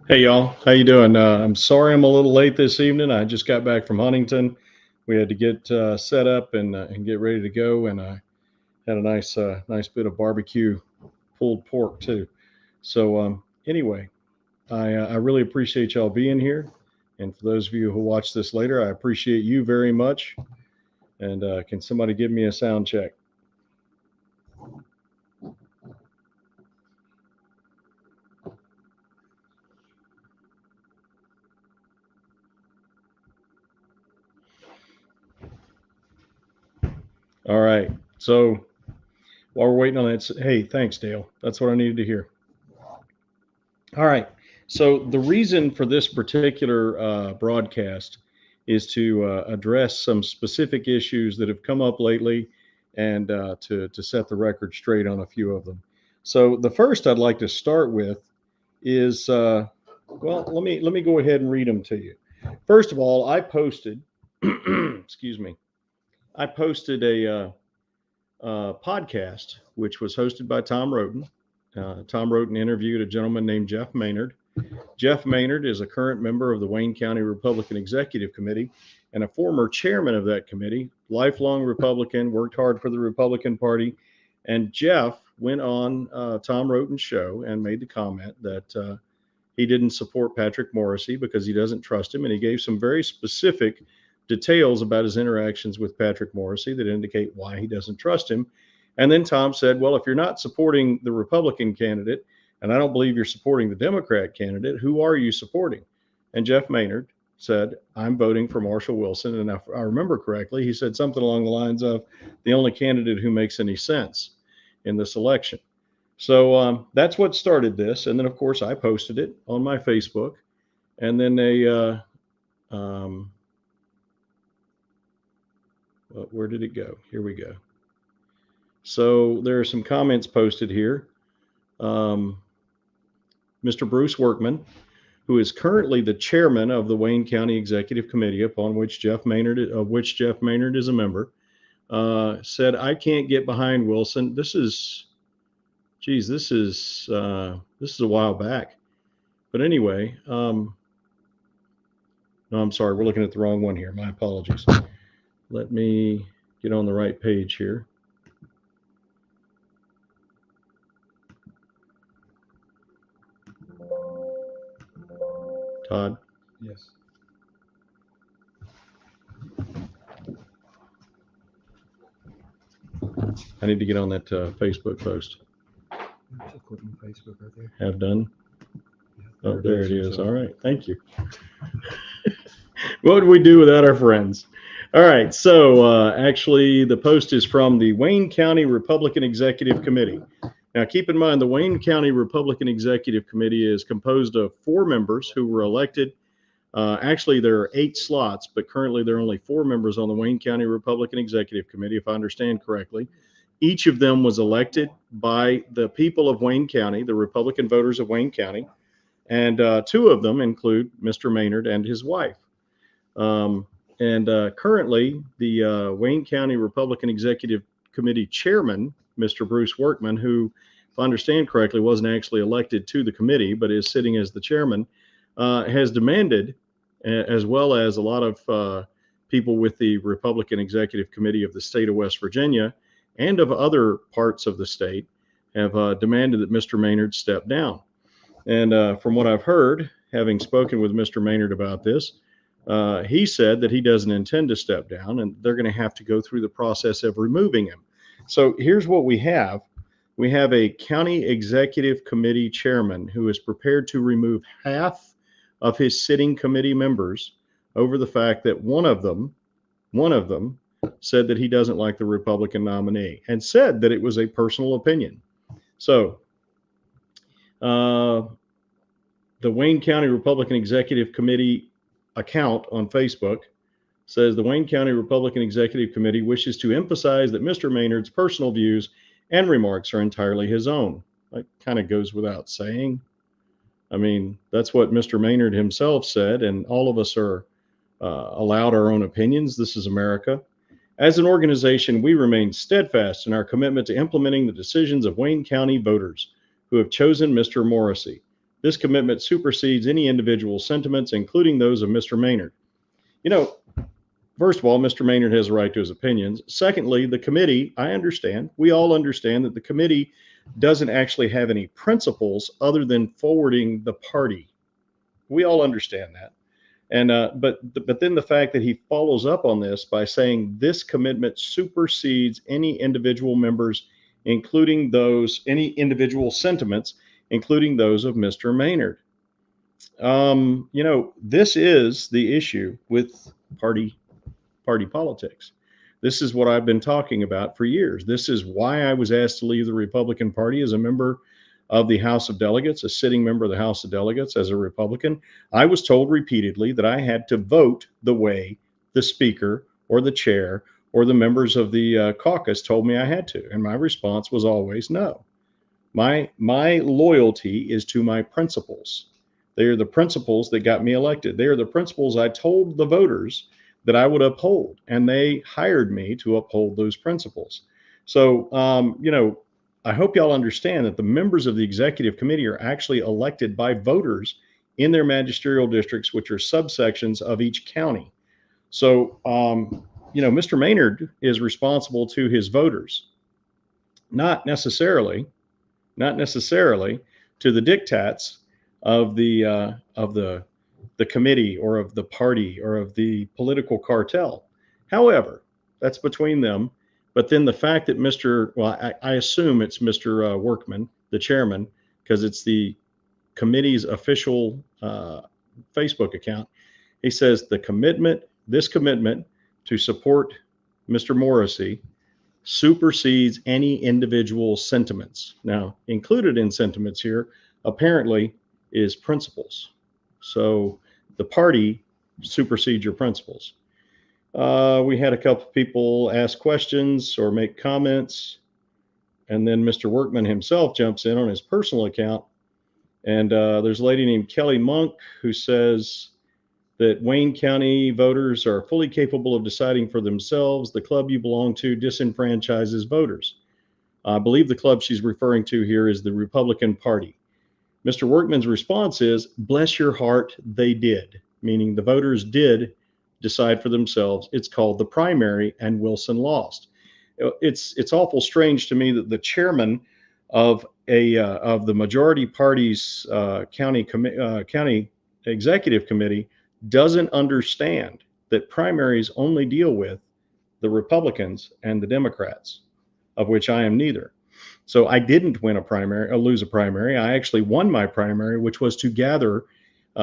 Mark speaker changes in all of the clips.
Speaker 1: Hey y'all, how you doing? I'm sorry I'm a little late this evening. I just got back from Huntington. We had to get set up and get ready to go, and I had a nice bit of barbecue pulled pork too. So anyway, I really appreciate y'all being here, and for those of you who watch this later, I appreciate you very much. And can somebody give me a sound check? All right. So while we're waiting on that, hey, thanks, Dale. That's what I needed to hear. All right. So the reason for this particular broadcast is to address some specific issues that have come up lately, and to set the record straight on a few of them. So the first I'd like to start with is well, let me go ahead and read them to you. First of all, I posted, excuse me, I posted a podcast which was hosted by Tom Roden. Tom Roden interviewed a gentleman named Jeff Maynard. Jeff Maynard is a current member of the Wayne County Republican Executive Committee and a former chairman of that committee, lifelong Republican, worked hard for the Republican Party. And Jeff went on Tom Roden's show and made the comment that he didn't support Patrick Morrisey because he doesn't trust him. And he gave some very specific details about his interactions with Patrick Morrisey that indicate why he doesn't trust him. And then Tom said, well, if you're not supporting the Republican candidate, and I don't believe you're supporting the Democrat candidate, who are you supporting? And Jeff Maynard said, I'm voting for Marshall Wilson. And if I remember correctly, he said something along the lines of the only candidate who makes any sense in this election. So that's what started this. And then, of course, I posted it on my Facebook. And then well, where did it go? Here we go. So there are some comments posted here. Mr. Bruce Workman, who is currently the chairman of the Wayne County Executive Committee, of which Jeff Maynard is a member, said, "I can't get behind Wilson." This is a while back. But anyway, no, I'm sorry, we're looking at the wrong one here. My apologies. Let me get on the right page here. Todd?
Speaker 2: Yes.
Speaker 1: I need to get on that Facebook post.
Speaker 2: Just click on Facebook right there.
Speaker 1: Have done?
Speaker 2: Yeah,
Speaker 1: Oh, there it is. All right. Thank you. What would we do without our friends? All right. So actually, the post is from the Wayne County Republican Executive Committee. Now, keep in mind, the Wayne County Republican Executive Committee is composed of 4 members who were elected. Actually, there are 8 slots, but currently there are only 4 members on the Wayne County Republican Executive Committee, if I understand correctly. Each of them was elected by the people of Wayne County, the Republican voters of Wayne County, and 2 of them include Mr. Maynard and his wife. Currently, the Wayne County Republican Executive Committee chairman, Mr. Bruce Workman, who, if I understand correctly, wasn't actually elected to the committee, but is sitting as the chairman, has demanded, as well as a lot of people with the Republican Executive Committee of the state of West Virginia and of other parts of the state, have demanded that Mr. Maynard step down. And from what I've heard, having spoken with Mr. Maynard about this, he said that he doesn't intend to step down, and they're going to have to go through the process of removing him. So here's what we have. We have a county executive committee chairman who is prepared to remove half of his sitting committee members over the fact that one of them said that he doesn't like the Republican nominee and said that it was a personal opinion. So the Wayne County Republican Executive Committee account on Facebook says the Wayne County Republican Executive Committee wishes to emphasize that Mr. Maynard's personal views and remarks are entirely his own. That kind of goes without saying. I mean, that's what Mr. Maynard himself said, and all of us are allowed our own opinions. This is America. As an organization, we remain steadfast in our commitment to implementing the decisions of Wayne County voters who have chosen Mr. Morrissey. This commitment supersedes any individual sentiments, including those of Mr. Maynard. You know, first of all, Mr. Maynard has a right to his opinions. Secondly, the committee, I understand, we all understand that the committee doesn't actually have any principles other than forwarding the party. We all understand that. And but then the fact that he follows up on this by saying this commitment supersedes any individual members, including those any individual sentiments, including those of Mr. Maynard. This is the issue with party politics. This is what I've been talking about for years. This is why I was asked to leave the Republican Party as a member of the House of Delegates, a sitting member of the House of Delegates as a Republican. I was told repeatedly that I had to vote the way the Speaker or the Chair or the members of the caucus told me I had to. And my response was always no. My loyalty is to my principles. They are the principles that got me elected. They are the principles I told the voters that I would uphold, and they hired me to uphold those principles. So, I hope y'all understand that the members of the executive committee are actually elected by voters in their magisterial districts, which are subsections of each county. So, Mr. Maynard is responsible to his voters, not necessarily to the diktats of the committee or of the party or of the political cartel. However, that's between them. But then the fact that I assume it's Mr. Workman, the chairman, because it's the committee's official Facebook account. He says this commitment to support Mr. Morrissey supersedes any individual sentiments. Now, included in sentiments here apparently is principles. So the party supersedes your principles. We had a couple of people ask questions or make comments, and then Mr. Workman himself jumps in on his personal account. And there's a lady named Kelly Monk who says that Wayne County voters are fully capable of deciding for themselves. The club you belong to disenfranchises voters. I believe the club she's referring to here is the Republican Party. Mr. Workman's response is, bless your heart, they did, meaning the voters did decide for themselves. It's called the primary, and Wilson lost. It's awful strange to me that the chairman of the majority party's county executive committee doesn't understand that primaries only deal with the Republicans and the Democrats, of which I am neither. So I didn't lose a primary. I actually won my primary, which was to gather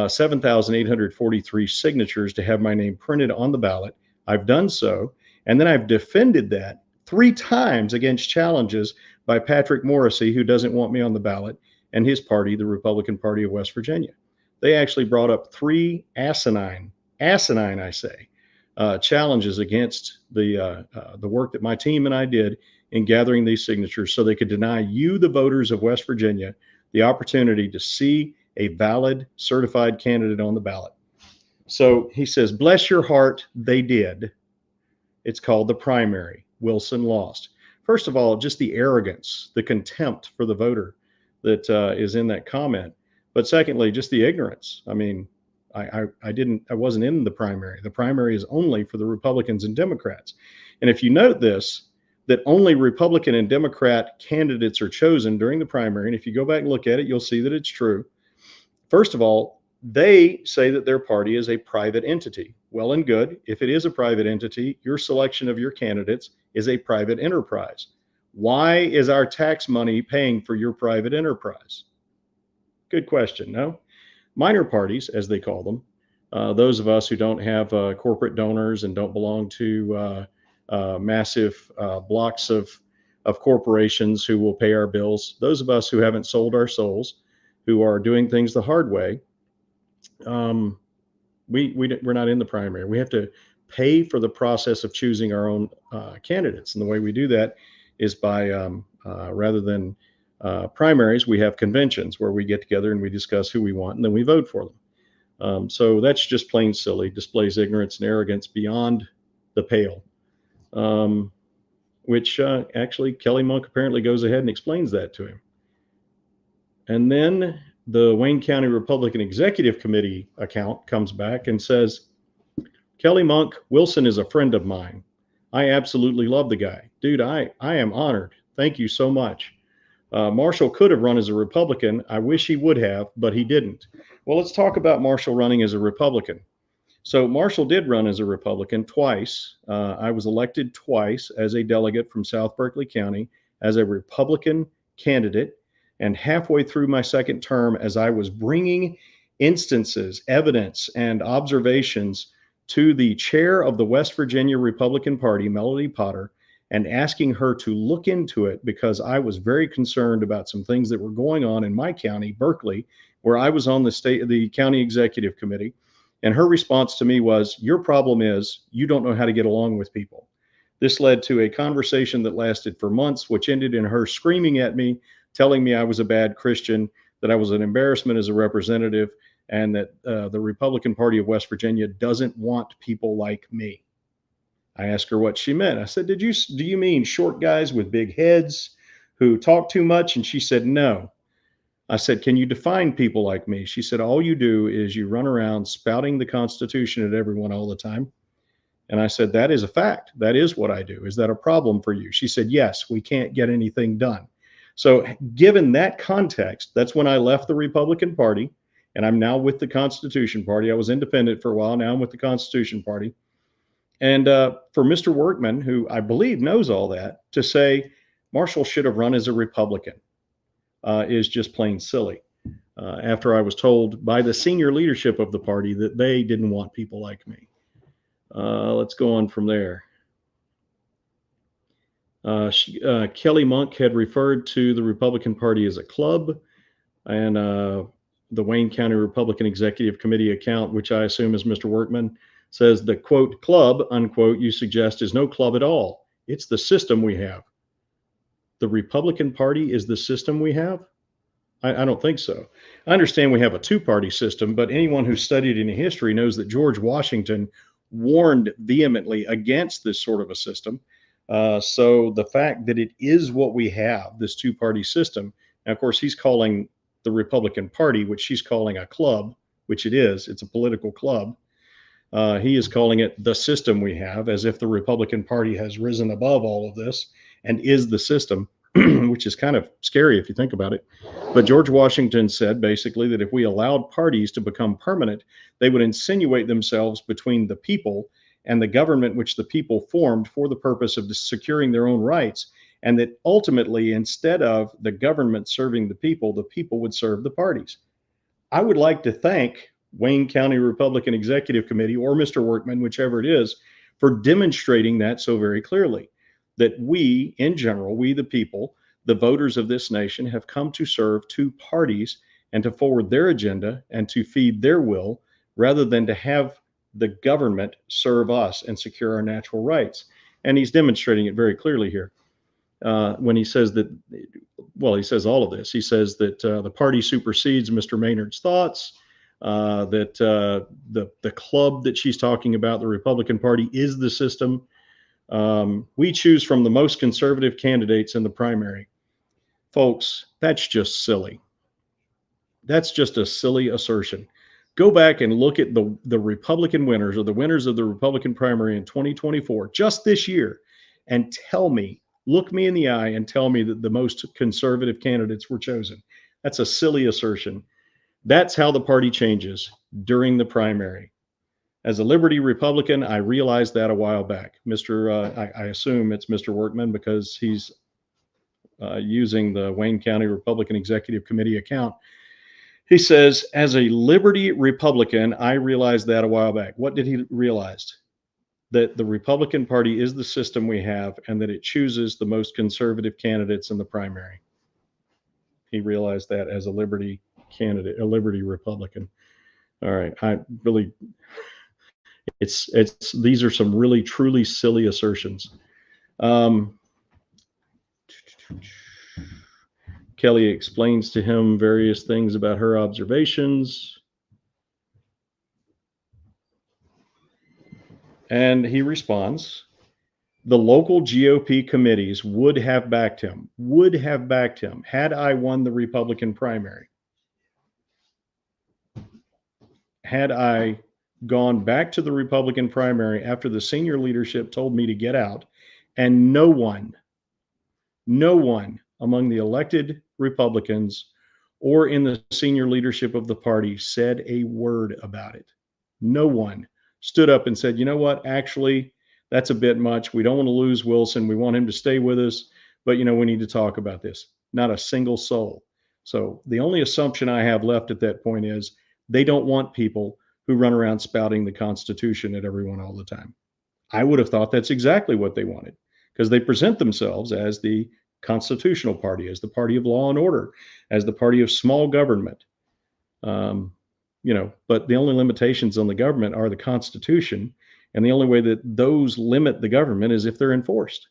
Speaker 1: 7,843 signatures to have my name printed on the ballot. I've done so. And then I've defended that 3 times against challenges by Patrick Morrissey, who doesn't want me on the ballot, and his party, the Republican Party of West Virginia. They actually brought up 3 asinine, I say, challenges against the work that my team and I did in gathering these signatures so they could deny you, the voters of West Virginia, the opportunity to see a valid certified candidate on the ballot. So he says, bless your heart, they did. It's called the primary. Wilson lost. First of all, just the arrogance, the contempt for the voter that is in that comment. But secondly, just the ignorance. I mean, I wasn't in the primary. The primary is only for the Republicans and Democrats. And if you note this, that only Republican and Democrat candidates are chosen during the primary, and if you go back and look at it, you'll see that it's true. First of all, they say that their party is a private entity. Well and good. If it is a private entity, your selection of your candidates is a private enterprise. Why is our tax money paying for your private enterprise? Good question, no? Minor parties, as they call them, those of us who don't have corporate donors and don't belong to massive blocks of corporations who will pay our bills, those of us who haven't sold our souls, who are doing things the hard way, we're not in the primary. We have to pay for the process of choosing our own candidates. And the way we do that is by, rather than primaries, we have conventions where we get together and we discuss who we want and then we vote for them. So that's just plain silly, displays ignorance and arrogance beyond the pale, which actually Kelly Monk apparently goes ahead and explains that to him. And then the Wayne County Republican Executive Committee account comes back and says, Kelly Monk, Wilson is a friend of mine. I absolutely love the guy. Dude, I am honored. Thank you so much. Marshall could have run as a Republican. I wish he would have, but he didn't. Well, let's talk about Marshall running as a Republican. So Marshall did run as a Republican twice. I was elected twice as a delegate from South Berkeley County as a Republican candidate. And halfway through my second term, as I was bringing instances, evidence, and observations to the chair of the West Virginia Republican Party, Melody Potter, and asking her to look into it because I was very concerned about some things that were going on in my county, Berkeley, where I was on the county executive committee. And her response to me was, your problem is you don't know how to get along with people. This led to a conversation that lasted for months, which ended in her screaming at me, telling me I was a bad Christian, that I was an embarrassment as a representative, and that the Republican Party of West Virginia doesn't want people like me. I asked her what she meant. I said, do you mean short guys with big heads who talk too much? And she said, no. I said, can you define people like me? She said, all you do is you run around spouting the Constitution at everyone all the time. And I said, that is a fact. That is what I do. Is that a problem for you? She said, yes, we can't get anything done. So given that context, that's when I left the Republican Party, and I'm now with the Constitution Party. I was independent for a while. Now I'm with the Constitution Party. And for Mr. Workman, who I believe knows all that, to say Marshall should have run as a Republican is just plain silly. After I was told by the senior leadership of the party that they didn't want people like me. Let's go on from there. Kelly Monk had referred to the Republican Party as a club, and the Wayne County Republican Executive Committee account, which I assume is Mr. Workman, says the quote club unquote you suggest is no club at all. It's the system we have. The Republican Party is the system we have? I don't think so. I understand we have a two-party system, but anyone who studied any history knows that George Washington warned vehemently against this sort of a system. So the fact that it is what we have, this two-party system, and of course he's calling the Republican Party, which she's calling a club, which it is, it's a political club. He is calling it the system we have, as if the Republican Party has risen above all of this and is the system, which is kind of scary if you think about it. But George Washington said basically that if we allowed parties to become permanent, they would insinuate themselves between the people and the government which the people formed for the purpose of securing their own rights, and that ultimately, instead of the government serving the people would serve the parties. I would like to thank Wayne County Republican Executive Committee or Mr. Workman, whichever it is, for demonstrating that so very clearly, that we, in general, we the people, the voters of this nation, have come to serve two parties and to forward their agenda and to feed their will rather than to have the government serve us and secure our natural rights. And he's demonstrating it very clearly here when he says that, well, he says all of this. He says that the party supersedes Mr. Maynard's thoughts, that the club that she's talking about, the Republican Party, is the system. We choose from the most conservative candidates in the primary. Folks, that's just silly. That's just a silly assertion. Go back and look at the Republican winners, or the winners of the Republican primary in 2024, just this year, and tell me, look me in the eye and tell me that the most conservative candidates were chosen. That's a silly assertion. That's how the party changes during the primary. As a Liberty Republican, I realized that a while back. I assume it's Mr. Workman because he's using the Wayne County Republican Executive Committee account. He says, as a Liberty Republican, I realized that a while back. What did he realize? That the Republican Party is the system we have and that it chooses the most conservative candidates in the primary. He realized that as a Liberty candidate, a Liberty Republican. All right. These are some really, truly silly assertions. Kelly explains to him various things about her observations. And he responds, the local GOP committees would have backed him had I won the Republican primary. Had I gone back to the Republican primary after the senior leadership told me to get out, and no one among the elected Republicans or in the senior leadership of the party said a word about it. No one stood up and said, you know what, actually, that's a bit much. We don't want to lose Wilson. We want him to stay with us, but we need to talk about this. Not a single soul. So the only assumption I have left at that point is they don't want people who run around spouting the Constitution at everyone all the time. I would have thought that's exactly what they wanted, because they present themselves as the constitutional party, as the party of law and order, as the party of small government. But the only limitations on the government are the Constitution. And the only way that those limit the government is if they're enforced.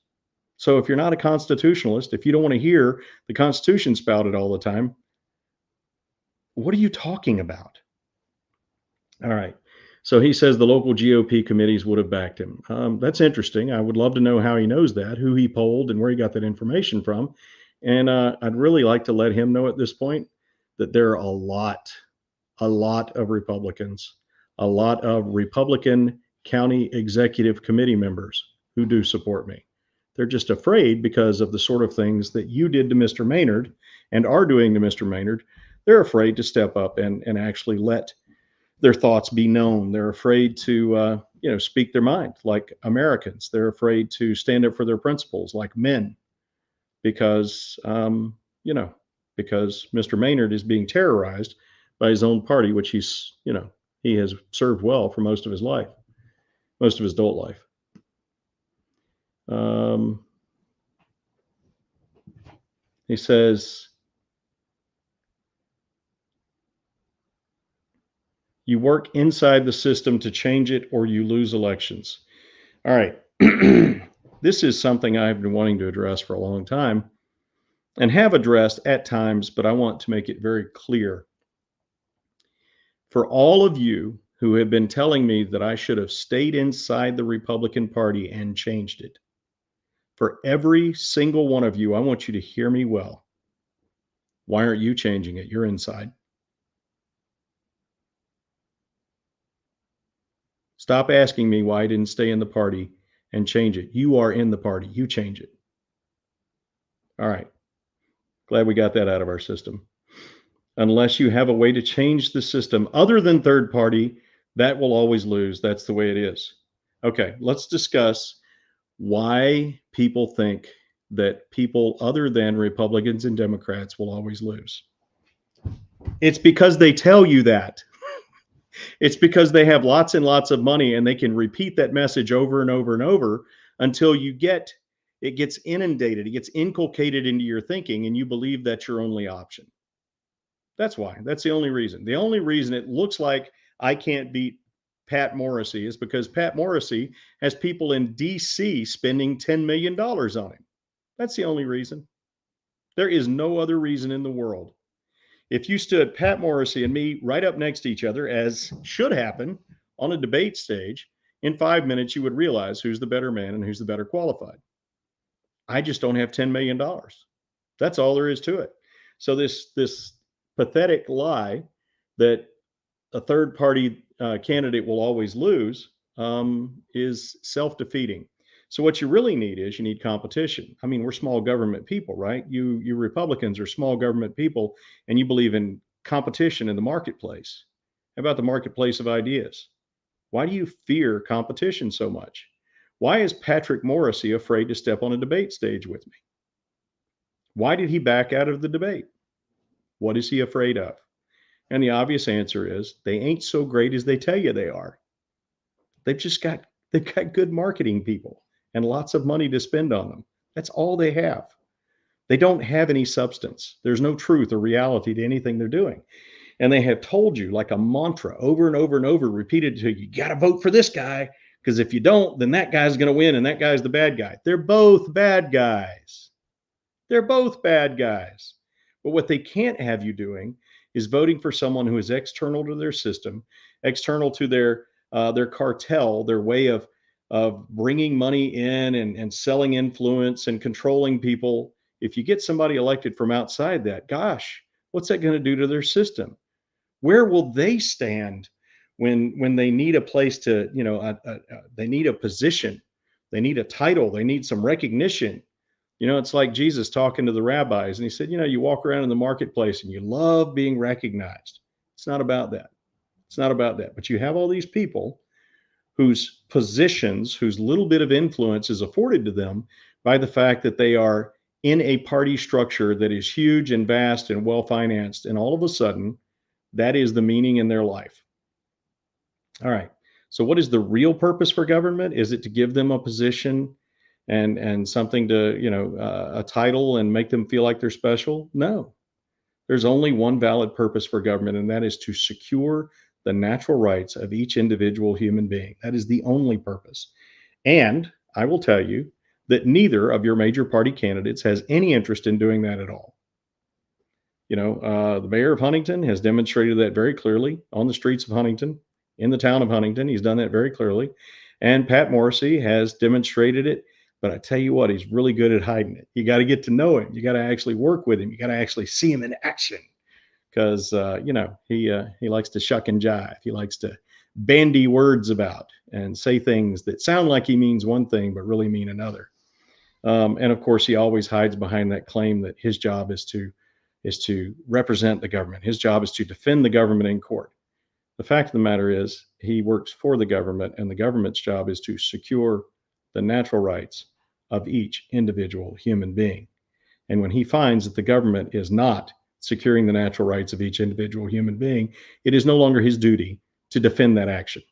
Speaker 1: So if you're not a constitutionalist, if you don't want to hear the Constitution spouted all the time, what are you talking about? All right. So he says the local GOP committees would have backed him. That's interesting. I would love to know how he knows that, who he polled, and where he got that information from. And I'd really like to let him know at this point that there are a lot of Republicans, a lot of Republican county executive committee members who do support me. They're just afraid because of the sort of things that you did to Mr. Maynard and are doing to Mr. Maynard. They're afraid to step up and actually let their thoughts be known. They're afraid to, speak their mind like Americans. They're afraid to stand up for their principles like men because Mr. Maynard is being terrorized by his own party, which he has served well for most of his life, most of his adult life. He says, you work inside the system to change it or you lose elections. All right. This is something I've been wanting to address for a long time and have addressed at times, but I want to make it very clear. For all of you who have been telling me that I should have stayed inside the Republican Party and changed it, for every single one of you, I want you to hear me well. Why aren't you changing it? You're inside. Stop asking me why I didn't stay in the party and change it. You are in the party. You change it. All right. Glad we got that out of our system. Unless you have a way to change the system other than third party, that will always lose. That's the way it is. Okay, let's discuss why people think that people other than Republicans and Democrats will always lose. It's because they tell you that. It's because they have lots and lots of money and they can repeat that message over and over and over until it gets inundated, it gets inculcated into your thinking and you believe that's your only option. That's why. That's the only reason. The only reason it looks like I can't beat Pat Morrissey is because Pat Morrissey has people in DC spending $10 million on him. That's the only reason. There is no other reason in the world. If you stood Pat Morrissey and me right up next to each other, as should happen on a debate stage, in 5 minutes, you would realize who's the better man and who's the better qualified. I just don't have $10 million. That's all there is to it. So this pathetic lie that a third party candidate will always lose is self-defeating. So what you really need is you need competition. I mean, we're small government people, right? You Republicans are small government people, and you believe in competition in the marketplace. How about the marketplace of ideas? Why do you fear competition so much? Why is Patrick Morrissey afraid to step on a debate stage with me? Why did he back out of the debate? What is he afraid of? And the obvious answer is they ain't so great as they tell you they are. They've got good marketing people and lots of money to spend on them. That's all they have. They don't have any substance. There's no truth or reality to anything they're doing. And they have told you like a mantra over and over and over, repeated to you, got to vote for this guy, because if you don't, then that guy's going to win and that guy's the bad guy. They're both bad guys. They're both bad guys. But what they can't have you doing is voting for someone who is external to their system, external to their cartel, their way of bringing money in and selling influence and controlling people. If you get somebody elected from outside that, gosh, what's that going to do to their system? Where will they stand when they need a place to, they need a position, they need a title, they need some recognition. It's like Jesus talking to the rabbis, and he said, you walk around in the marketplace and you love being recognized. It's not about that. It's not about that. But you have all these people whose positions, whose little bit of influence is afforded to them by the fact that they are in a party structure that is huge and vast and well financed. And all of a sudden, that is the meaning in their life. All right. So, what is the real purpose for government? Is it to give them a position and something to, a title and make them feel like they're special? No. There's only one valid purpose for government, and that is to secure the natural rights of each individual human being. That is the only purpose. And I will tell you that neither of your major party candidates has any interest in doing that at all. The mayor of Huntington has demonstrated that very clearly on the streets of Huntington, in the town of Huntington. He's done that very clearly. And Pat Morrissey has demonstrated it. But I tell you what, he's really good at hiding it. You got to get to know him. You got to actually work with him. You got to actually see him in action, because he likes to shuck and jive. He likes to bandy words about and say things that sound like he means one thing but really mean another. And of course, he always hides behind that claim that his job is to represent the government. His job is to defend the government in court. The fact of the matter is, he works for the government, and the government's job is to secure the natural rights of each individual human being. And when he finds that the government is not securing the natural rights of each individual human being, it is no longer his duty to defend that action.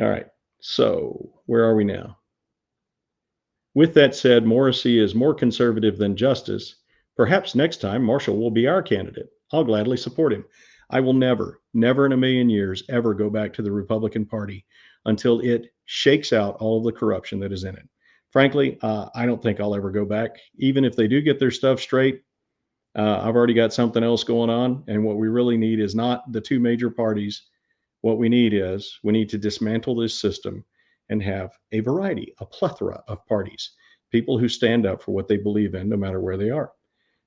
Speaker 1: All right. So where are we now? With that said, Morrissey is more conservative than Justice. Perhaps next time Marshall will be our candidate. I'll gladly support him. I will never in a million years ever go back to the Republican Party until it shakes out all of the corruption that is in it. Frankly, I don't think I'll ever go back. Even if they do get their stuff straight, I've already got something else going on. And what we really need is not the two major parties. What we need to dismantle this system and have a variety, a plethora of parties, people who stand up for what they believe in, no matter where they are.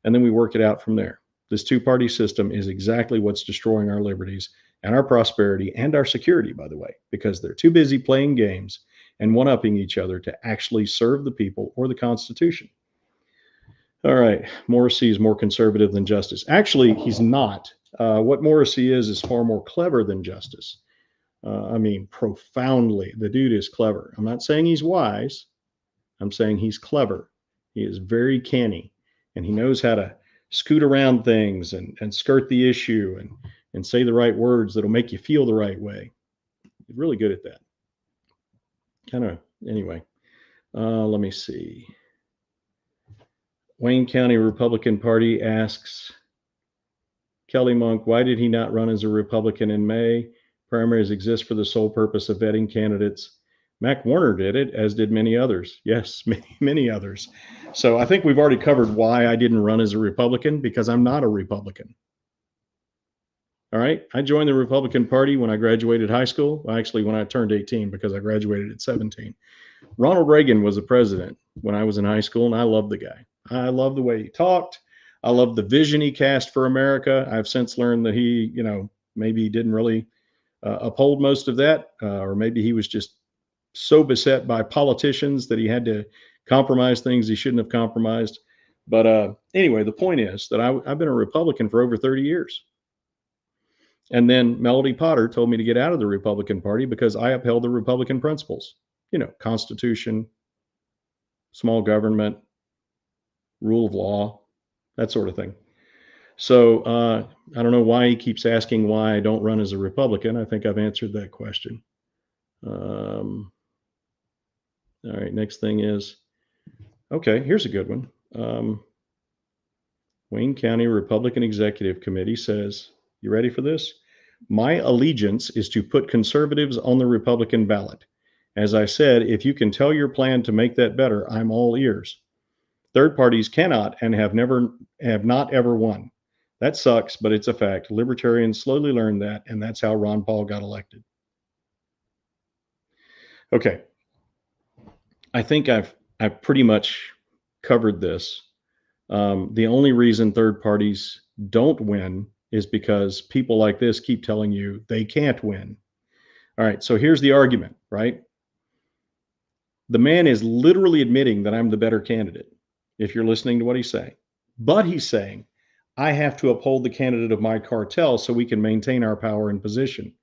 Speaker 1: And then we work it out from there. This two-party system is exactly what's destroying our liberties and our prosperity and our security, by the way, because they're too busy playing games and one-upping each other to actually serve the people or the Constitution. All right, Morrissey is more conservative than Justice. Actually, he's not. What Morrissey is far more clever than Justice. Profoundly. The dude is clever. I'm not saying he's wise. I'm saying he's clever. He is very canny, and he knows how to scoot around things and skirt the issue and say the right words that'll make you feel the right way. He's really good at that. Anyway, let me see. Wayne County Republican Party asks Kelly Monk, why did he not run as a Republican in May? Primaries exist for the sole purpose of vetting candidates. Mac Warner did it, as did many others. Yes, many others. So I think we've already covered why I didn't run as a Republican, because I'm not a Republican. All right. I joined the Republican Party when I graduated high school. Well, actually, when I turned 18, because I graduated at 17. Ronald Reagan was the president when I was in high school, and I loved the guy. I loved the way he talked. I loved the vision he cast for America. I've since learned that he, maybe he didn't really uphold most of that, or maybe he was just so beset by politicians that he had to compromise things he shouldn't have compromised. But anyway, the point is that I've been a Republican for over 30 years. And then Melody Potter told me to get out of the Republican Party because I upheld the Republican principles, Constitution, small government, rule of law, that sort of thing. So I don't know why he keeps asking why I don't run as a Republican. I think I've answered that question. All right, next thing is, okay, here's a good one. Wayne County Republican Executive Committee says, you ready for this? My allegiance is to put conservatives on the Republican ballot. As I said, if you can tell your plan to make that better, I'm all ears. Third parties cannot and have not ever won. That sucks, but it's a fact. Libertarians slowly learned that, and that's how Ron Paul got elected. Okay. I think I've pretty much covered this. The only reason third parties don't win is because people like this keep telling you they can't win. All right, so here's the argument, right? The man is literally admitting that I'm the better candidate, if you're listening to what he's saying. But he's saying, I have to uphold the candidate of my cartel so we can maintain our power and position,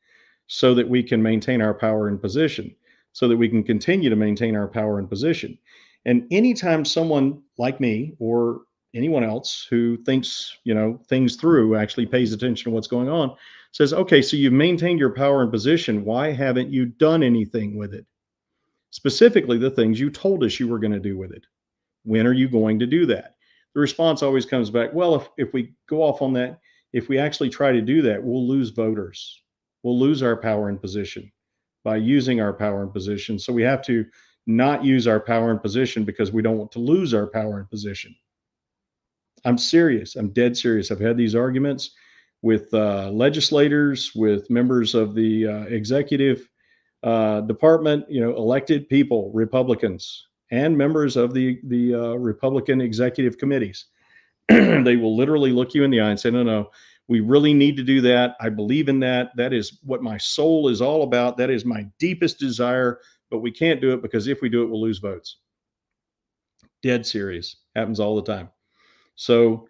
Speaker 1: so that we can maintain our power and position, so that we can continue to maintain our power and position. And anytime someone like me or anyone else who thinks, things through, actually pays attention to what's going on, says, okay, so you've maintained your power and position. Why haven't you done anything with it? Specifically, the things you told us you were going to do with it. When are you going to do that? The response always comes back, well, if we go off on that, if we actually try to do that, we'll lose voters. We'll lose our power and position by using our power and position. So we have to not use our power and position because we don't want to lose our power and position. I'm serious. I'm dead serious. I've had these arguments with legislators, with members of the executive department, elected people, Republicans, and members of the Republican executive committees. They will literally look you in the eye and say, no, we really need to do that. I believe in that. That is what my soul is all about. That is my deepest desire, but we can't do it because if we do it, we'll lose votes. Dead serious. Happens all the time. So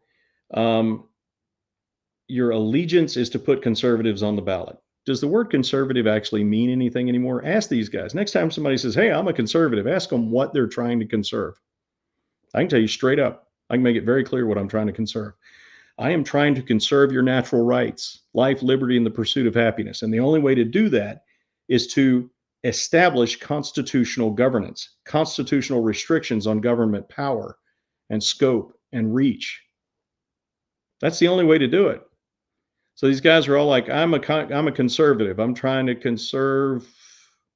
Speaker 1: your allegiance is to put conservatives on the ballot. Does the word conservative actually mean anything anymore? Ask these guys. Next time somebody says, hey, I'm a conservative, ask them what they're trying to conserve. I can tell you straight up. I can make it very clear what I'm trying to conserve. I am trying to conserve your natural rights, life, liberty, and the pursuit of happiness. And the only way to do that is to establish constitutional governance, constitutional restrictions on government power and scope and reach. That's the only way to do it. So these guys are all like, I'm a conservative. I'm trying to conserve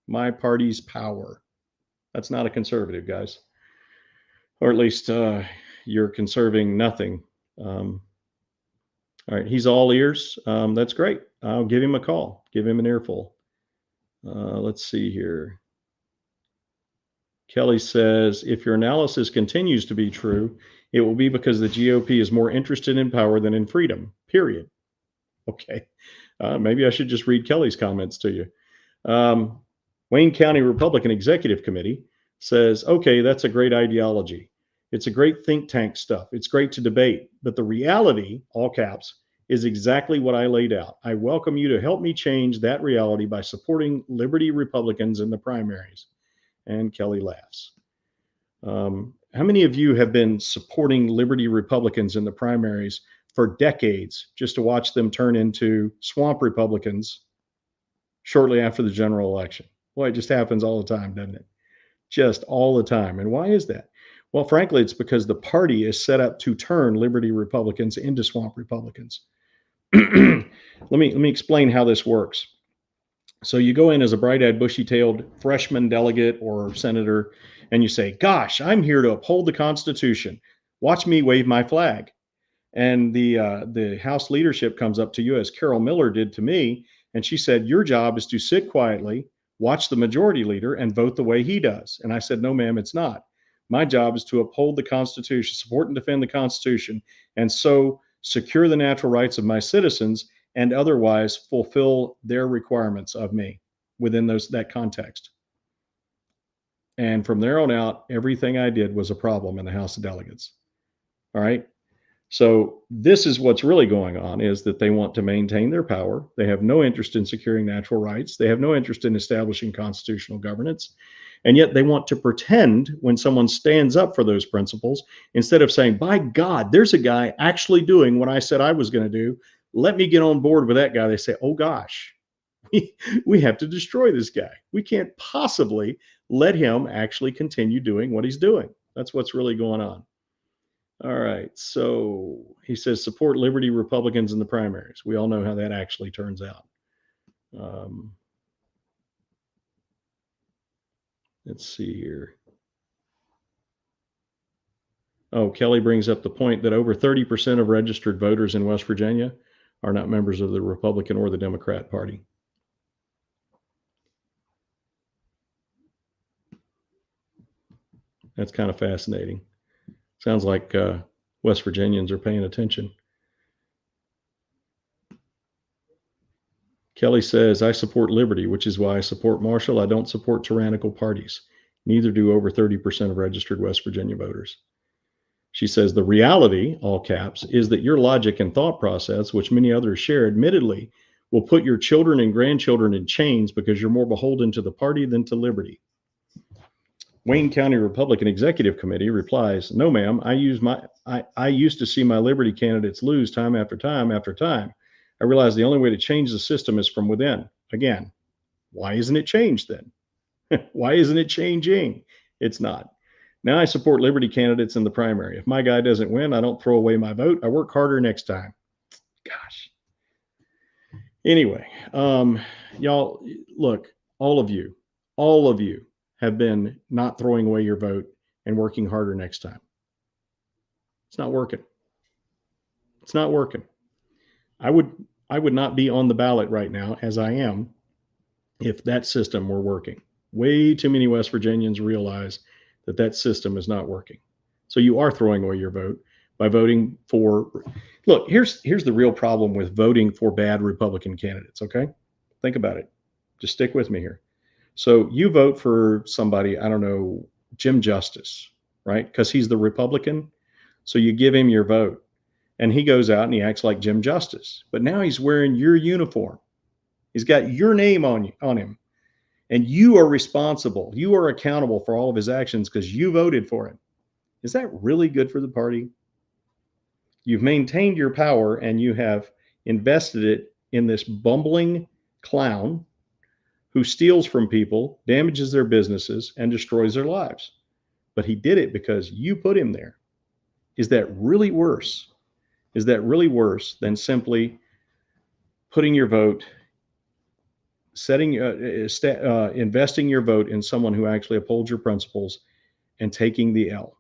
Speaker 1: my party's power. That's not a conservative, guys. Or at least you're conserving nothing. All right, he's all ears. That's great. I'll give him a call. Give him an earful. Let's see here. Kelly says, if your analysis continues to be true, it will be because the GOP is more interested in power than in freedom, period. Okay. Maybe I should just read Kelly's comments to you. Wayne County Republican Executive Committee says, okay, that's a great ideology. It's a great think tank stuff. It's great to debate. But the reality, all caps, is exactly what I laid out. I welcome you to help me change that reality by supporting Liberty Republicans in the primaries. And Kelly laughs. How many of you have been supporting Liberty Republicans in the primaries for decades just to watch them turn into swamp Republicans shortly after the general election? Boy, it just happens all the time, doesn't it? Just all the time. And why is that? Well, frankly, it's because the party is set up to turn Liberty Republicans into swamp Republicans. Let me explain how this works. So you go in as a bright-eyed, bushy-tailed freshman delegate or senator, and you say, gosh, I'm here to uphold the Constitution. Watch me wave my flag. And the House leadership comes up to you, as Carol Miller did to me, and she said, your job is to sit quietly, watch the majority leader, and vote the way he does. And I said, no, ma'am, it's not. My job is to uphold the Constitution, support and defend the Constitution, and so secure the natural rights of my citizens and otherwise fulfill their requirements of me within that context. And from there on out, everything I did was a problem in the House of Delegates. All right. So this is what's really going on, is that they want to maintain their power. They have no interest in securing natural rights. They have no interest in establishing constitutional governance. And yet they want to pretend when someone stands up for those principles, instead of saying, by God, there's a guy actually doing what I said I was going to do. Let me get on board with that guy. They say, oh gosh, we have to destroy this guy. We can't possibly let him actually continue doing what he's doing. That's what's really going on. All right. So he says, support Liberty Republicans in the primaries. We all know how that actually turns out. Let's see here. Oh, Kelly brings up the point that over 30% of registered voters in West Virginia are not members of the Republican or the Democrat Party. That's kind of fascinating. Sounds like West Virginians are paying attention. Kelly says, I support liberty, which is why I support Marshall. I don't support tyrannical parties. Neither do over 30% of registered West Virginia voters. She says, the reality, all caps, is that your logic and thought process, which many others share, admittedly, will put your children and grandchildren in chains because you're more beholden to the party than to liberty. Wayne County Republican Executive Committee replies, no, ma'am, I used to see my liberty candidates lose time after time after time. I realized the only way to change the system is from within. Again, why isn't it changed then? Why isn't it changing? It's not. Now I support liberty candidates in the primary. If my guy doesn't win, I don't throw away my vote. I work harder next time. Gosh. Anyway, y'all, look, all of you have been not throwing away your vote and working harder next time. It's not working. It's not working. I would not be on the ballot right now as I am if that system were working. Way too many West Virginians realize that that system is not working. So you are throwing away your vote by voting for, look, here's the real problem with voting for bad Republican candidates, okay? Think about it. Just stick with me here. So you vote for somebody, I don't know, Jim Justice, right? Because he's the Republican. So you give him your vote. And he goes out and he acts like Jim Justice. But now he's wearing your uniform. He's got your name on him. And you are responsible. You are accountable for all of his actions because you voted for him. Is that really good for the party? You've maintained your power and you have invested it in this bumbling clown who steals from people, damages their businesses, and destroys their lives. But he did it because you put him there. Is that really worse? Is that really worse than simply putting your vote, investing your vote in someone who actually upholds your principles and taking the L?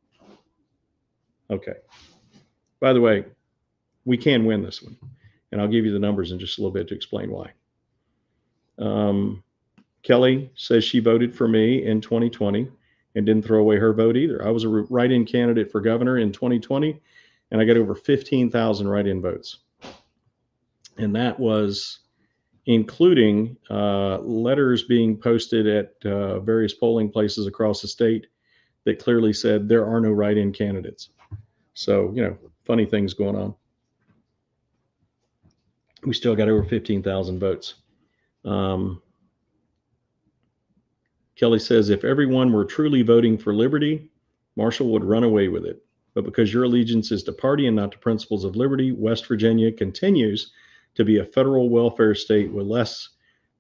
Speaker 1: Okay. By the way, we can win this one, and I'll give you the numbers in just a little bit to explain why. Kelly says she voted for me in 2020 and didn't throw away her vote either. I was a write-in candidate for governor in 2020, and I got over 15,000 write-in votes. And that was including letters being posted at various polling places across the state that clearly said there are no write-in candidates. So, funny things going on. We still got over 15,000 votes. Kelly says, if everyone were truly voting for liberty, Marshall would run away with it. But because your allegiance is to party and not to principles of liberty, West Virginia continues to be a federal welfare state with less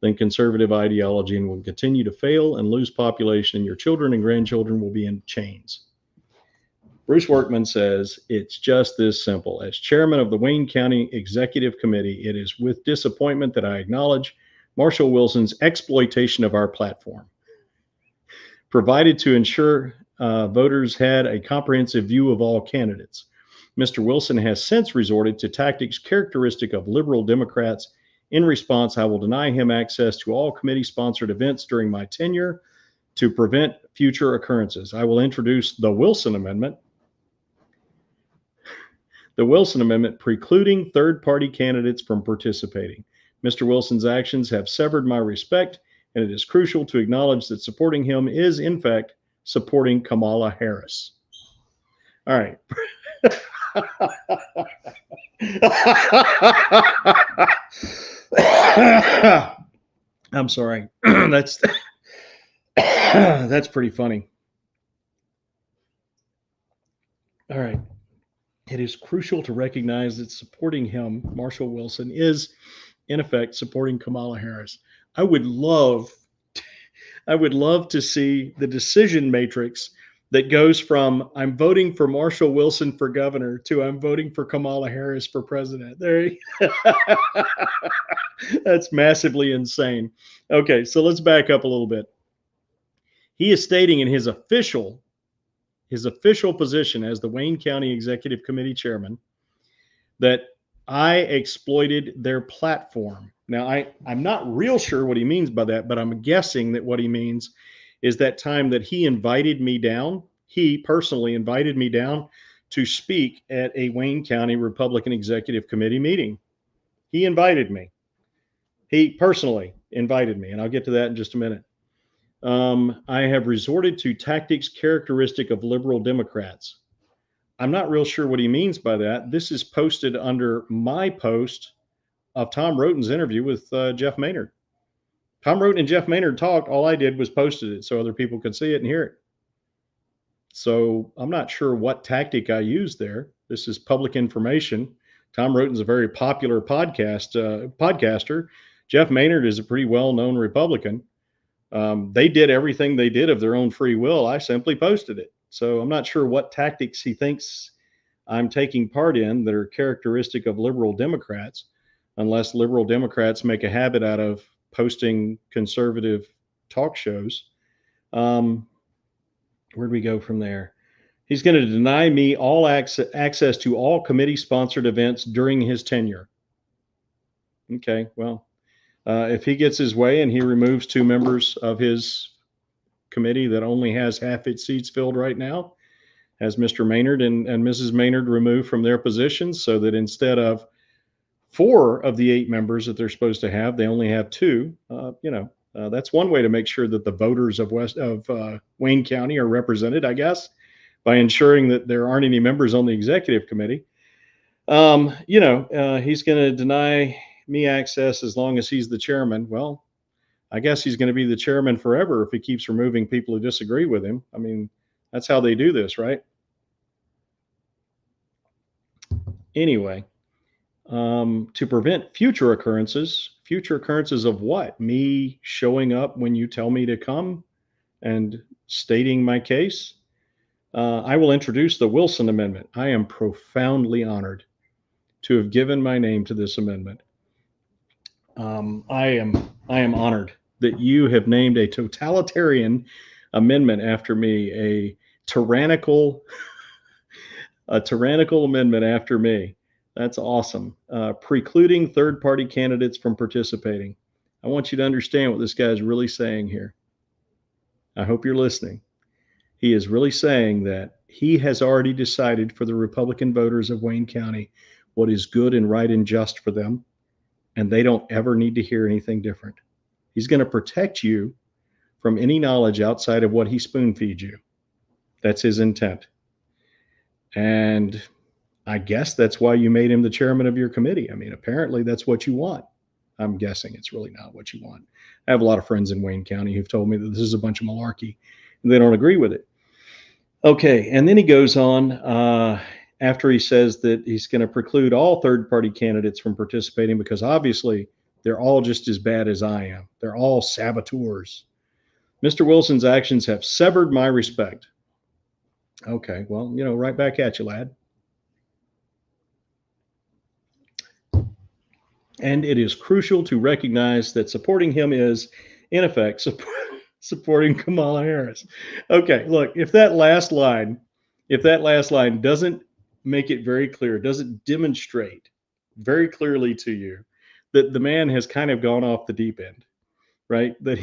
Speaker 1: than conservative ideology and will continue to fail and lose population, and your children and grandchildren will be in chains. Bruce Workman says, it's just this simple. As chairman of the Wayne County Executive Committee, it is with disappointment that I acknowledge Marshall Wilson's exploitation of our platform, provided to ensure voters had a comprehensive view of all candidates. Mr. Wilson has since resorted to tactics characteristic of liberal Democrats. In response, I will deny him access to all committee-sponsored events during my tenure to prevent future occurrences. I will introduce the Wilson Amendment. The Wilson Amendment precluding third-party candidates from participating. Mr. Wilson's actions have severed my respect, and it is crucial to acknowledge that supporting him is, in fact, supporting Kamala Harris. All right. I'm sorry. That's pretty funny. All right. It is crucial to recognize that supporting him, Marshall Wilson, is in effect supporting Kamala Harris. I would love to see the decision matrix that goes from I'm voting for Marshall Wilson for governor to I'm voting for Kamala Harris for president. That's massively insane. Okay, so let's back up a little bit. He is stating in his official his official position as the Wayne County Executive Committee Chairman, that I exploited their platform. Now, I'm not real sure what he means by that, but I'm guessing that what he means is that time that he invited me down, he personally invited me down to speak at a Wayne County Republican Executive Committee meeting. He invited me. He personally invited me, and I'll get to that in just a minute. I have resorted to tactics characteristic of liberal Democrats. I'm not real sure what he means by that. This is posted under my post of Tom Roten's interview with Jeff Maynard. Tom Roten and Jeff Maynard talked. All I did was posted it so other people could see it and hear it. So I'm not sure what tactic I used there. This is public information. Tom Roten's a very popular podcaster. Jeff Maynard is a pretty well-known Republican. They did everything they did of their own free will. I simply posted it. So I'm not sure what tactics he thinks I'm taking part in that are characteristic of liberal Democrats, unless liberal Democrats make a habit out of posting conservative talk shows. Where'd we go from there? He's going to deny me all access to all committee-sponsored events during his tenure. Okay, well, if he gets his way and he removes 2 members of his committee that only has half its seats filled right now, has Mr. Maynard and Mrs. Maynard removed from their positions so that instead of 4 of the 8 members that they're supposed to have, they only have 2. That's one way to make sure that the voters of Wayne County are represented, I guess, by ensuring that there aren't any members on the executive committee. He's going to deny me access as long as he's the chairman. Well, I guess he's going to be the chairman forever if he keeps removing people who disagree with him. I mean, that's how they do this, right? Anyway, to prevent future occurrences of what? Me showing up when you tell me to come and stating my case? I will introduce the Wilson Amendment. I am profoundly honored to have given my name to this amendment. I am honored that you have named a totalitarian amendment after me, a tyrannical amendment after me. That's awesome. Precluding third-party candidates from participating. I want you to understand what this guy is really saying here. I hope you're listening. He is really saying that he has already decided for the Republican voters of Wayne County what is good and right and just for them, and they don't ever need to hear anything different. He's going to protect you from any knowledge outside of what he spoon feeds you. That's his intent. And I guess that's why you made him the chairman of your committee. I mean, apparently that's what you want. I'm guessing it's really not what you want. I have a lot of friends in Wayne County who've told me that this is a bunch of malarkey and they don't agree with it. Okay, and then he goes on after he says that he's going to preclude all third-party candidates from participating because obviously they're all just as bad as I am. They're all saboteurs. Mr. Wilson's actions have severed my respect. Okay, well, right back at you, lad. And it is crucial to recognize that supporting him is, in effect, supporting Kamala Harris. Okay, look, if that last line doesn't make it very clear, doesn't demonstrate very clearly to you that the man has kind of gone off the deep end, right? That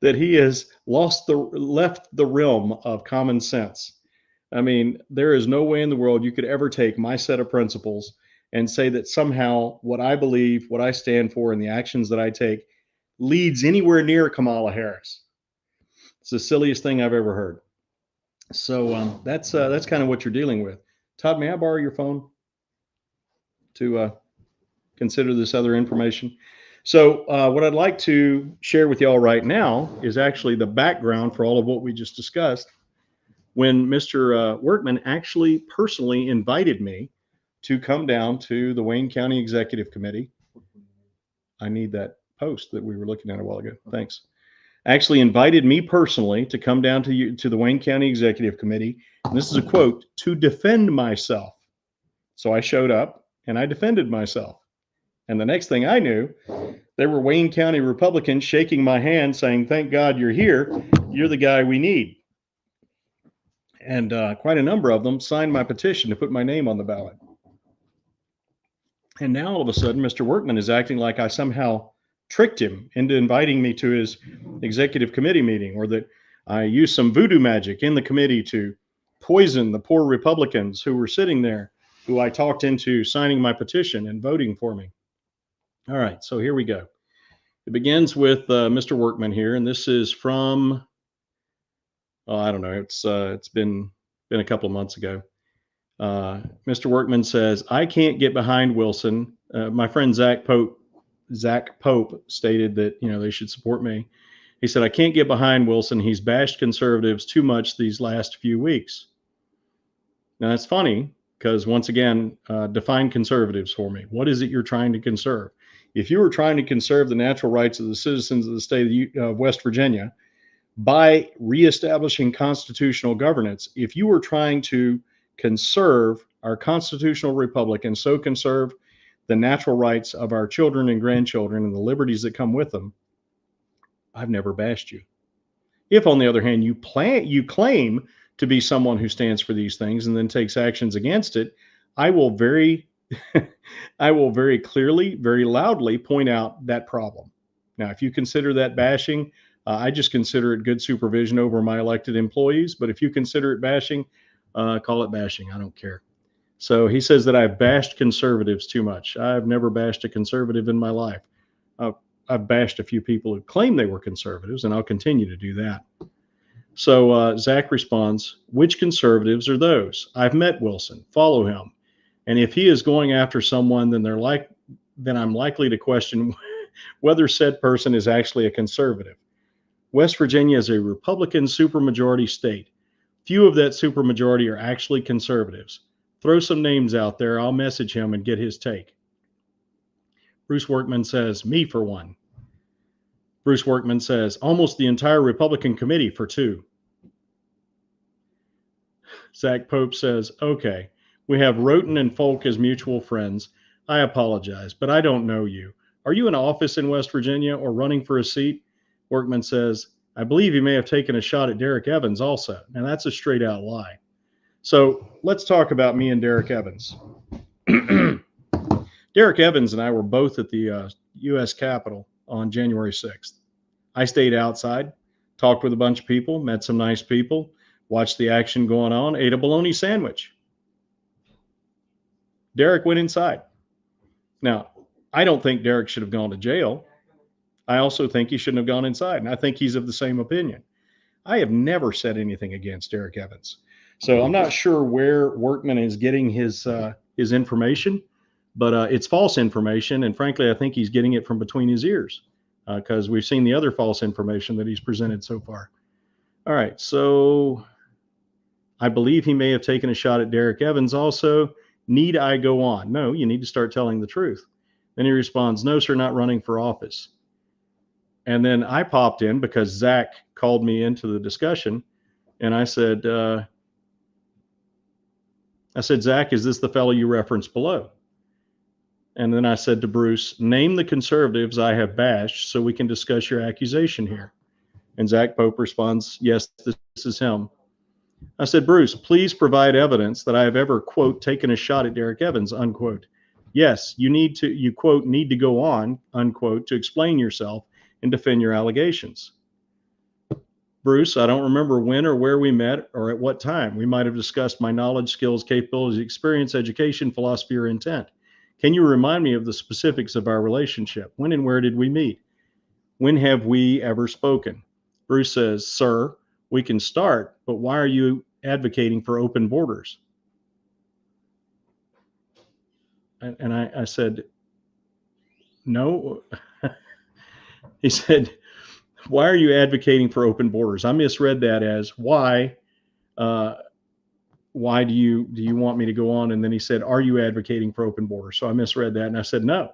Speaker 1: he has left the realm of common sense. I mean, there is no way in the world you could ever take my set of principles and say that somehow what I believe, what I stand for, and the actions that I take leads anywhere near Kamala Harris. It's the silliest thing I've ever heard. So that's kind of what you're dealing with. Todd, may I borrow your phone to consider this other information? So what I'd like to share with y'all right now is actually the background for all of what we just discussed when Mr. Workman actually personally invited me to come down to the Wayne County Executive Committee. I need that post that we were looking at a while ago. Thanks. Actually invited me personally to come down to the Wayne County Executive Committee. And this is a quote, to defend myself. So I showed up and I defended myself. And the next thing I knew, there were Wayne County Republicans shaking my hand saying, thank God you're here. You're the guy we need. And quite a number of them signed my petition to put my name on the ballot. And now all of a sudden, Mr. Workman is acting like I somehow tricked him into inviting me to his executive committee meeting, or that I used some voodoo magic in the committee to poison the poor Republicans who were sitting there, who I talked into signing my petition and voting for me. All right, so here we go. It begins with Mr. Workman here, and this is from, I don't know, it's been a couple of months ago. Mr. Workman says, I can't get behind Wilson. My friend Zach Pope stated that, they should support me. He said, I can't get behind Wilson. He's bashed conservatives too much these last few weeks. Now, that's funny because, once again, define conservatives for me. What is it you're trying to conserve? If you were trying to conserve the natural rights of the citizens of the state of West Virginia by reestablishing constitutional governance, if you were trying to conserve our constitutional republic and so conserve the natural rights of our children and grandchildren and the liberties that come with them, I've never bashed you. If, on the other hand, you claim to be someone who stands for these things and then takes actions against it, I will very clearly, very loudly point out that problem. Now, if you consider that bashing, I just consider it good supervision over my elected employees. But if you consider it bashing, call it bashing. I don't care. So he says that I've bashed conservatives too much. I've never bashed a conservative in my life. I've bashed a few people who claim they were conservatives, and I'll continue to do that. So Zach responds, which conservatives are those? I've met Wilson. Follow him. And if he is going after someone, then I'm likely to question whether said person is actually a conservative. West Virginia is a Republican supermajority state. Few of that supermajority are actually conservatives. Throw some names out there. I'll message him and get his take. Bruce Workman says, me for one. Bruce Workman says, almost the entire Republican committee for two. Zach Pope says, okay, we have Roten and Folk as mutual friends. I apologize, but I don't know you. Are you in office in West Virginia or running for a seat? Workman says, I believe you may have taken a shot at Derek Evans also. Now that's a straight out lie. So let's talk about me and Derek Evans. Derek Evans and I were both at the U.S. Capitol on January 6th. I stayed outside, talked with a bunch of people, met some nice people, watched the action going on, ate a bologna sandwich. Derek went inside. Now, I don't think Derek should have gone to jail. I also think he shouldn't have gone inside, and I think he's of the same opinion. I have never said anything against Derek Evans. So I'm not sure where Workman is getting his information, but it's false information. And frankly, I think he's getting it from between his ears because we've seen the other false information that he's presented so far. All right. So I believe he may have taken a shot at Derek Evans also. Need I go on? No, you need to start telling the truth. Then he responds, no, sir, not running for office. And then I popped in because Zach called me into the discussion. And I said, Zach, is this the fellow you referenced below? And then I said to Bruce, name the conservatives I have bashed so we can discuss your accusation here. And Zach Pope responds, yes, this is him. I said, Bruce, please provide evidence that I have ever, quote, taken a shot at Derek Evans, unquote. Yes, you quote, need to go on, unquote, to explain yourself and defend your allegations. Bruce, I don't remember when or where we met or at what time. We might have discussed my knowledge, skills, capabilities, experience, education, philosophy, or intent. Can you remind me of the specifics of our relationship? When and where did we meet? When have we ever spoken? Bruce says, sir, we can start, but why are you advocating for open borders? And I said, no. He said, why are you advocating for open borders? I misread that as why do you want me to go on? And then he said, are you advocating for open borders? So I misread that and I said, no.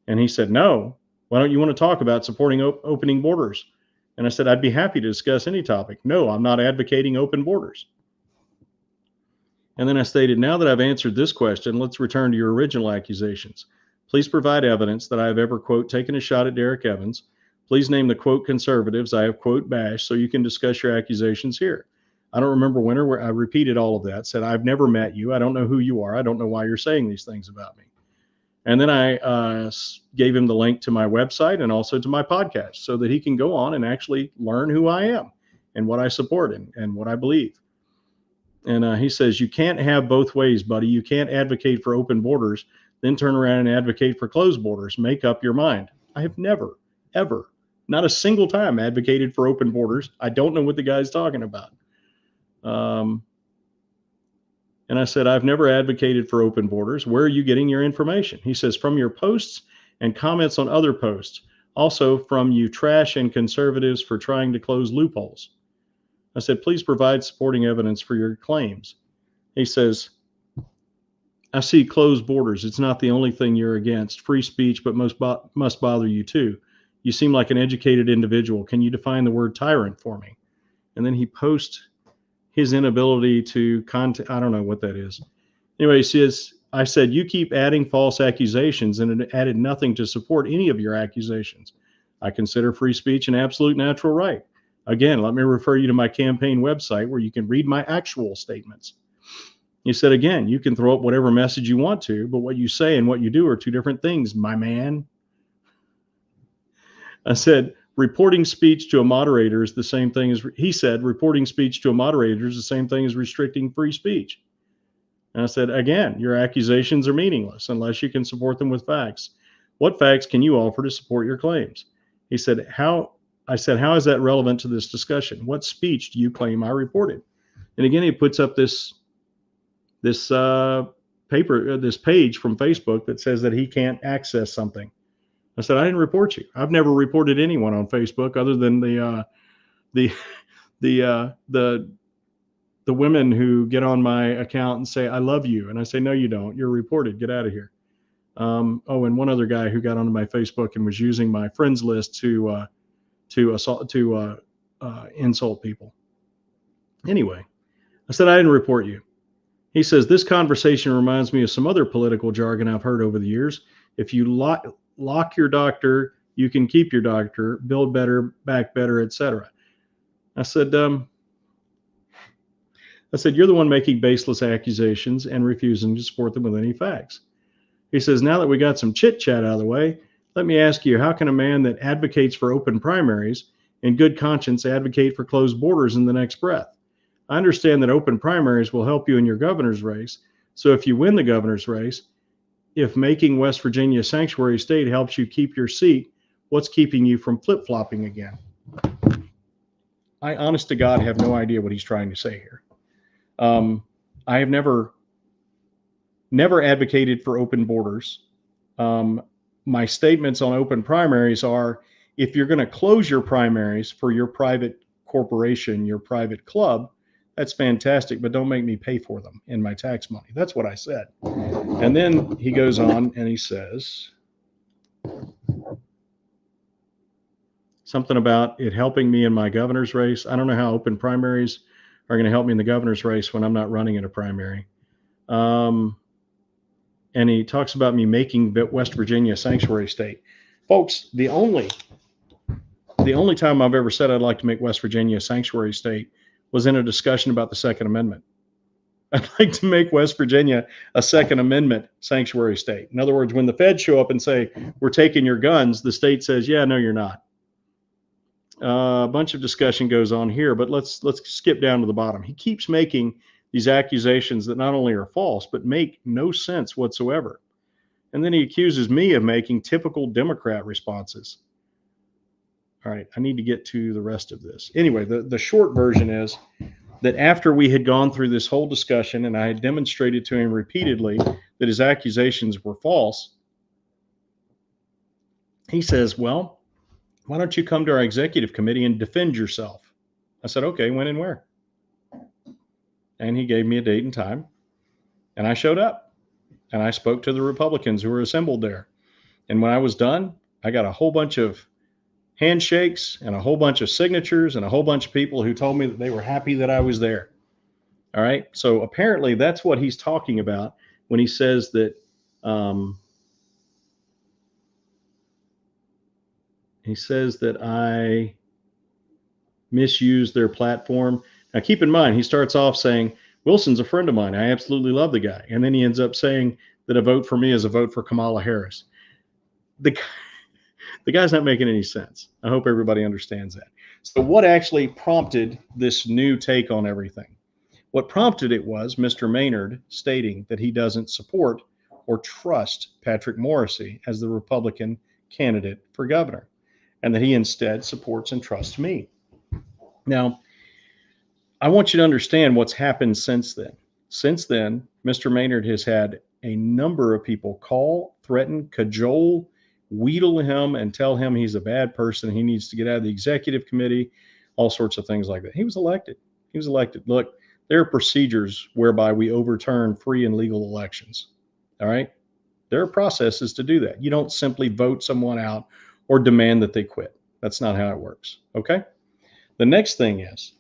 Speaker 1: And he said, no, why don't you want to talk about supporting opening borders? And I said, I'd be happy to discuss any topic. No, I'm not advocating open borders. And then I stated, now that I've answered this question, let's return to your original accusations. Please provide evidence that I have ever, quote, taken a shot at Derek Evans. Please name the, quote, conservatives I have, quote, bashed so you can discuss your accusations here. I don't remember when or where. I repeated all of that, said, I've never met you. I don't know who you are. I don't know why you're saying these things about me. And then I gave him the link to my website and also to my podcast so that he can go on and actually learn who I am and what I support and what I believe. And he says, you can't have both ways, buddy. You can't advocate for open borders, then turn around and advocate for closed borders. Make up your mind. I have never, ever, not a single time advocated for open borders. I don't know what the guy's talking about. And I said, I've never advocated for open borders. Where are you getting your information? He says, from your posts and comments on other posts. Also from you trash and conservatives for trying to close loopholes. I said, please provide supporting evidence for your claims. He says, I see closed borders. It's not the only thing you're against. Free speech, but must bother you too. You seem like an educated individual. Can you define the word tyrant for me? And then he posts his inability to contact, I don't know what that is. Anyway, he says, I said, you keep adding false accusations and it added nothing to support any of your accusations. I consider free speech an absolute natural right. Again, let me refer you to my campaign website where you can read my actual statements. He said, again, you can throw up whatever message you want to, but what you say and what you do are two different things, my man. I said, reporting speech to a moderator is the same thing as, he said, reporting speech to a moderator is the same thing as restricting free speech. And I said, again, your accusations are meaningless unless you can support them with facts. What facts can you offer to support your claims? He said, I said, how is that relevant to this discussion? What speech do you claim I reported? And again, he puts up this page from Facebook that says that he can't access something. I said, I didn't report you. I've never reported anyone on Facebook other than the women who get on my account and say, I love you. And I say, no, you don't. You're reported. Get out of here. And one other guy who got onto my Facebook and was using my friends list to insult people. Anyway, I said, I didn't report you. He says, this conversation reminds me of some other political jargon I've heard over the years. If you lock your doctor, you can keep your doctor, build better, back better, etc. I said, you're the one making baseless accusations and refusing to support them with any facts. He says, now that we got some chit chat out of the way, let me ask you, how can a man that advocates for open primaries in good conscience advocate for closed borders in the next breath? I understand that open primaries will help you in your governor's race. So if you win the governor's race, if making West Virginia a sanctuary state helps you keep your seat, what's keeping you from flip-flopping again? I, honest to God, have no idea what he's trying to say here. I have never advocated for open borders. My statements on open primaries are, if you're going to close your primaries for your private corporation, your private club, that's fantastic, but don't make me pay for them in my tax money. That's what I said. And then he goes on and he says something about it helping me in my governor's race. I don't know how open primaries are going to help me in the governor's race when I'm not running in a primary. And he talks about me making West Virginia a sanctuary state. Folks, the only time I've ever said I'd like to make West Virginia a sanctuary state was in a discussion about the Second Amendment. I'd like to make West Virginia a Second Amendment sanctuary state. In other words, when the feds show up and say, we're taking your guns, the state says, yeah, no, you're not. A bunch of discussion goes on here, but let's skip down to the bottom. He keeps making these accusations that not only are false, but make no sense whatsoever. And then he accuses me of making typical Democrat responses. All right, I need to get to the rest of this. Anyway, the short version is that after we had gone through this whole discussion and I had demonstrated to him repeatedly that his accusations were false, he says, well, why don't you come to our executive committee and defend yourself? I said, okay, when and where? And he gave me a date and time, and I showed up and I spoke to the Republicans who were assembled there. And when I was done, I got a whole bunch of handshakes and a whole bunch of signatures and a whole bunch of people who told me that they were happy that I was there. All right. So apparently that's what he's talking about when he says that I misused their platform. Now, keep in mind, he starts off saying, Wilson's a friend of mine. I absolutely love the guy. And then he ends up saying that a vote for me is a vote for Kamala Harris. The guy's not making any sense. I hope everybody understands that. So what actually prompted this new take on everything? What prompted it was Mr. Maynard stating that he doesn't support or trust Patrick Morrisey as the Republican candidate for governor, and that he instead supports and trusts me. Now, I want you to understand what's happened since then. Since then, Mr. Maynard has had a number of people call, threaten, cajole, wheedle him, and tell him he's a bad person. He needs to get out of the executive committee, all sorts of things like that. He was elected. He was elected. Look, there are procedures whereby we overturn free and legal elections. All right? There are processes to do that. You don't simply vote someone out or demand that they quit. That's not how it works. Okay? The next thing is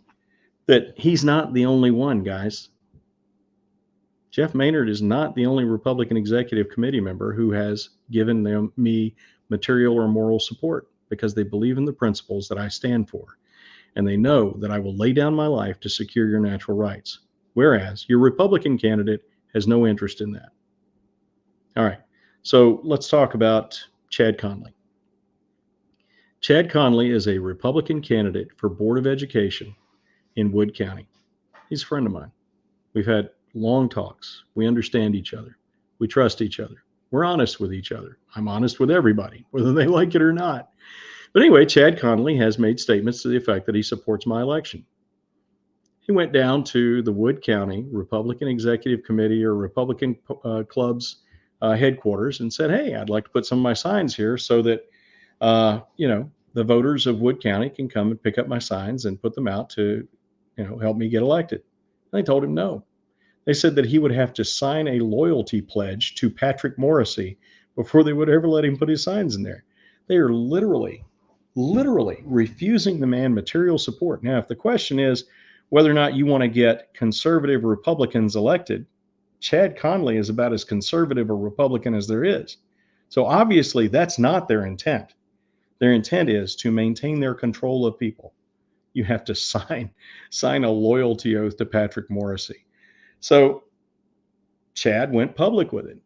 Speaker 1: that he's not the only one, guys. Jeff Maynard is not the only Republican executive committee member who has given me material or moral support, because they believe in the principles that I stand for. And they know that I will lay down my life to secure your natural rights. Whereas your Republican candidate has no interest in that. All right. So let's talk about Chad Conley. Chad Conley is a Republican candidate for Board of Education in Wood County. He's a friend of mine. We've had long talks. We understand each other. We trust each other. We're honest with each other. I'm honest with everybody, whether they like it or not. But anyway, Chad Conley has made statements to the effect that he supports my election. He went down to the Wood County Republican Executive Committee or Republican Club's headquarters and said, hey, I'd like to put some of my signs here so that, the voters of Wood County can come and pick up my signs and put them out to, help me get elected. And they told him no. They said that he would have to sign a loyalty pledge to Patrick Morrisey before they would ever let him put his signs in there. They are literally refusing the man material support. Now, if the question is whether or not you want to get conservative Republicans elected, Chad Conley is about as conservative a Republican as there is. So obviously that's not their intent. Their intent is to maintain their control of people. You have to sign a loyalty oath to Patrick Morrisey. So Chad went public with it.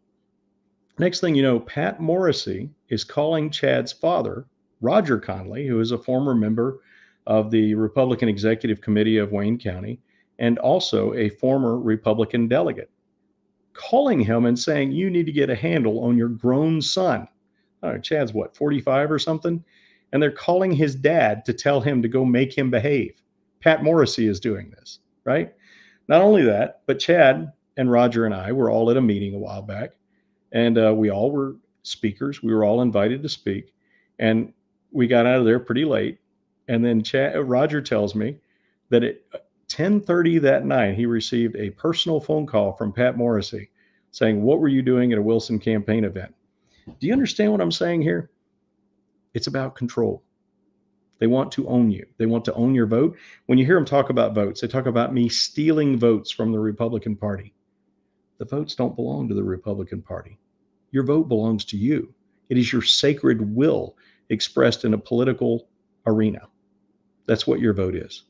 Speaker 1: Next thing you know, Pat Morrisey is calling Chad's father, Roger Conley, who is a former member of the Republican Executive Committee of Wayne County and also a former Republican delegate, calling him and saying, you need to get a handle on your grown son. Chad's what, 45 or something? And they're calling his dad to tell him to go make him behave. Pat Morrisey is doing this, right? Not only that, but Chad and Roger and I were all at a meeting a while back, and we all were speakers. We were all invited to speak, and we got out of there pretty late. And then Roger tells me that at 10:30 that night, he received a personal phone call from Pat Morrisey saying, what were you doing at a Wilson campaign event? Do you understand what I'm saying here? It's about control. They want to own you. They want to own your vote. When you hear them talk about votes, they talk about me stealing votes from the Republican Party. The votes don't belong to the Republican Party. Your vote belongs to you. It is your sacred will expressed in a political arena. That's what your vote is.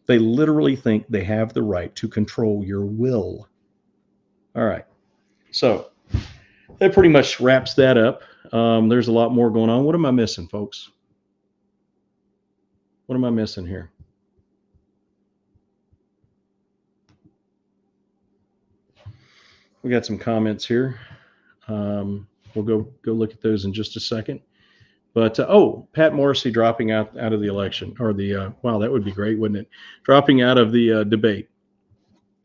Speaker 1: They literally think they have the right to control your will. All right. So that pretty much wraps that up. There's a lot more going on. What am I missing, folks? What am I missing here? We got some comments here. We'll go look at those in just a second. But, Pat Morrisey dropping out of the election, or wow, that would be great, wouldn't it? Dropping out of the debate.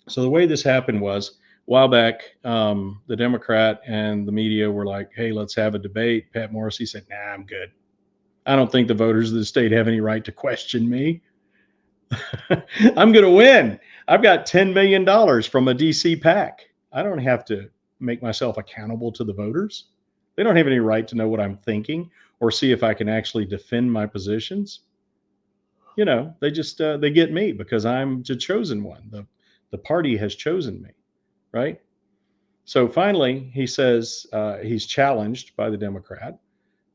Speaker 1: So the way this happened was, a while back, the Democrat and the media were like, hey, let's have a debate. Pat Morrisey said, nah, I'm good. I don't think the voters of the state have any right to question me. I'm going to win. I've got $10 million from a DC PAC. I don't have to make myself accountable to the voters. They don't have any right to know what I'm thinking or see if I can actually defend my positions. They just, they get me because I'm the chosen one. The party has chosen me, right? So finally, he says he's challenged by the Democrat,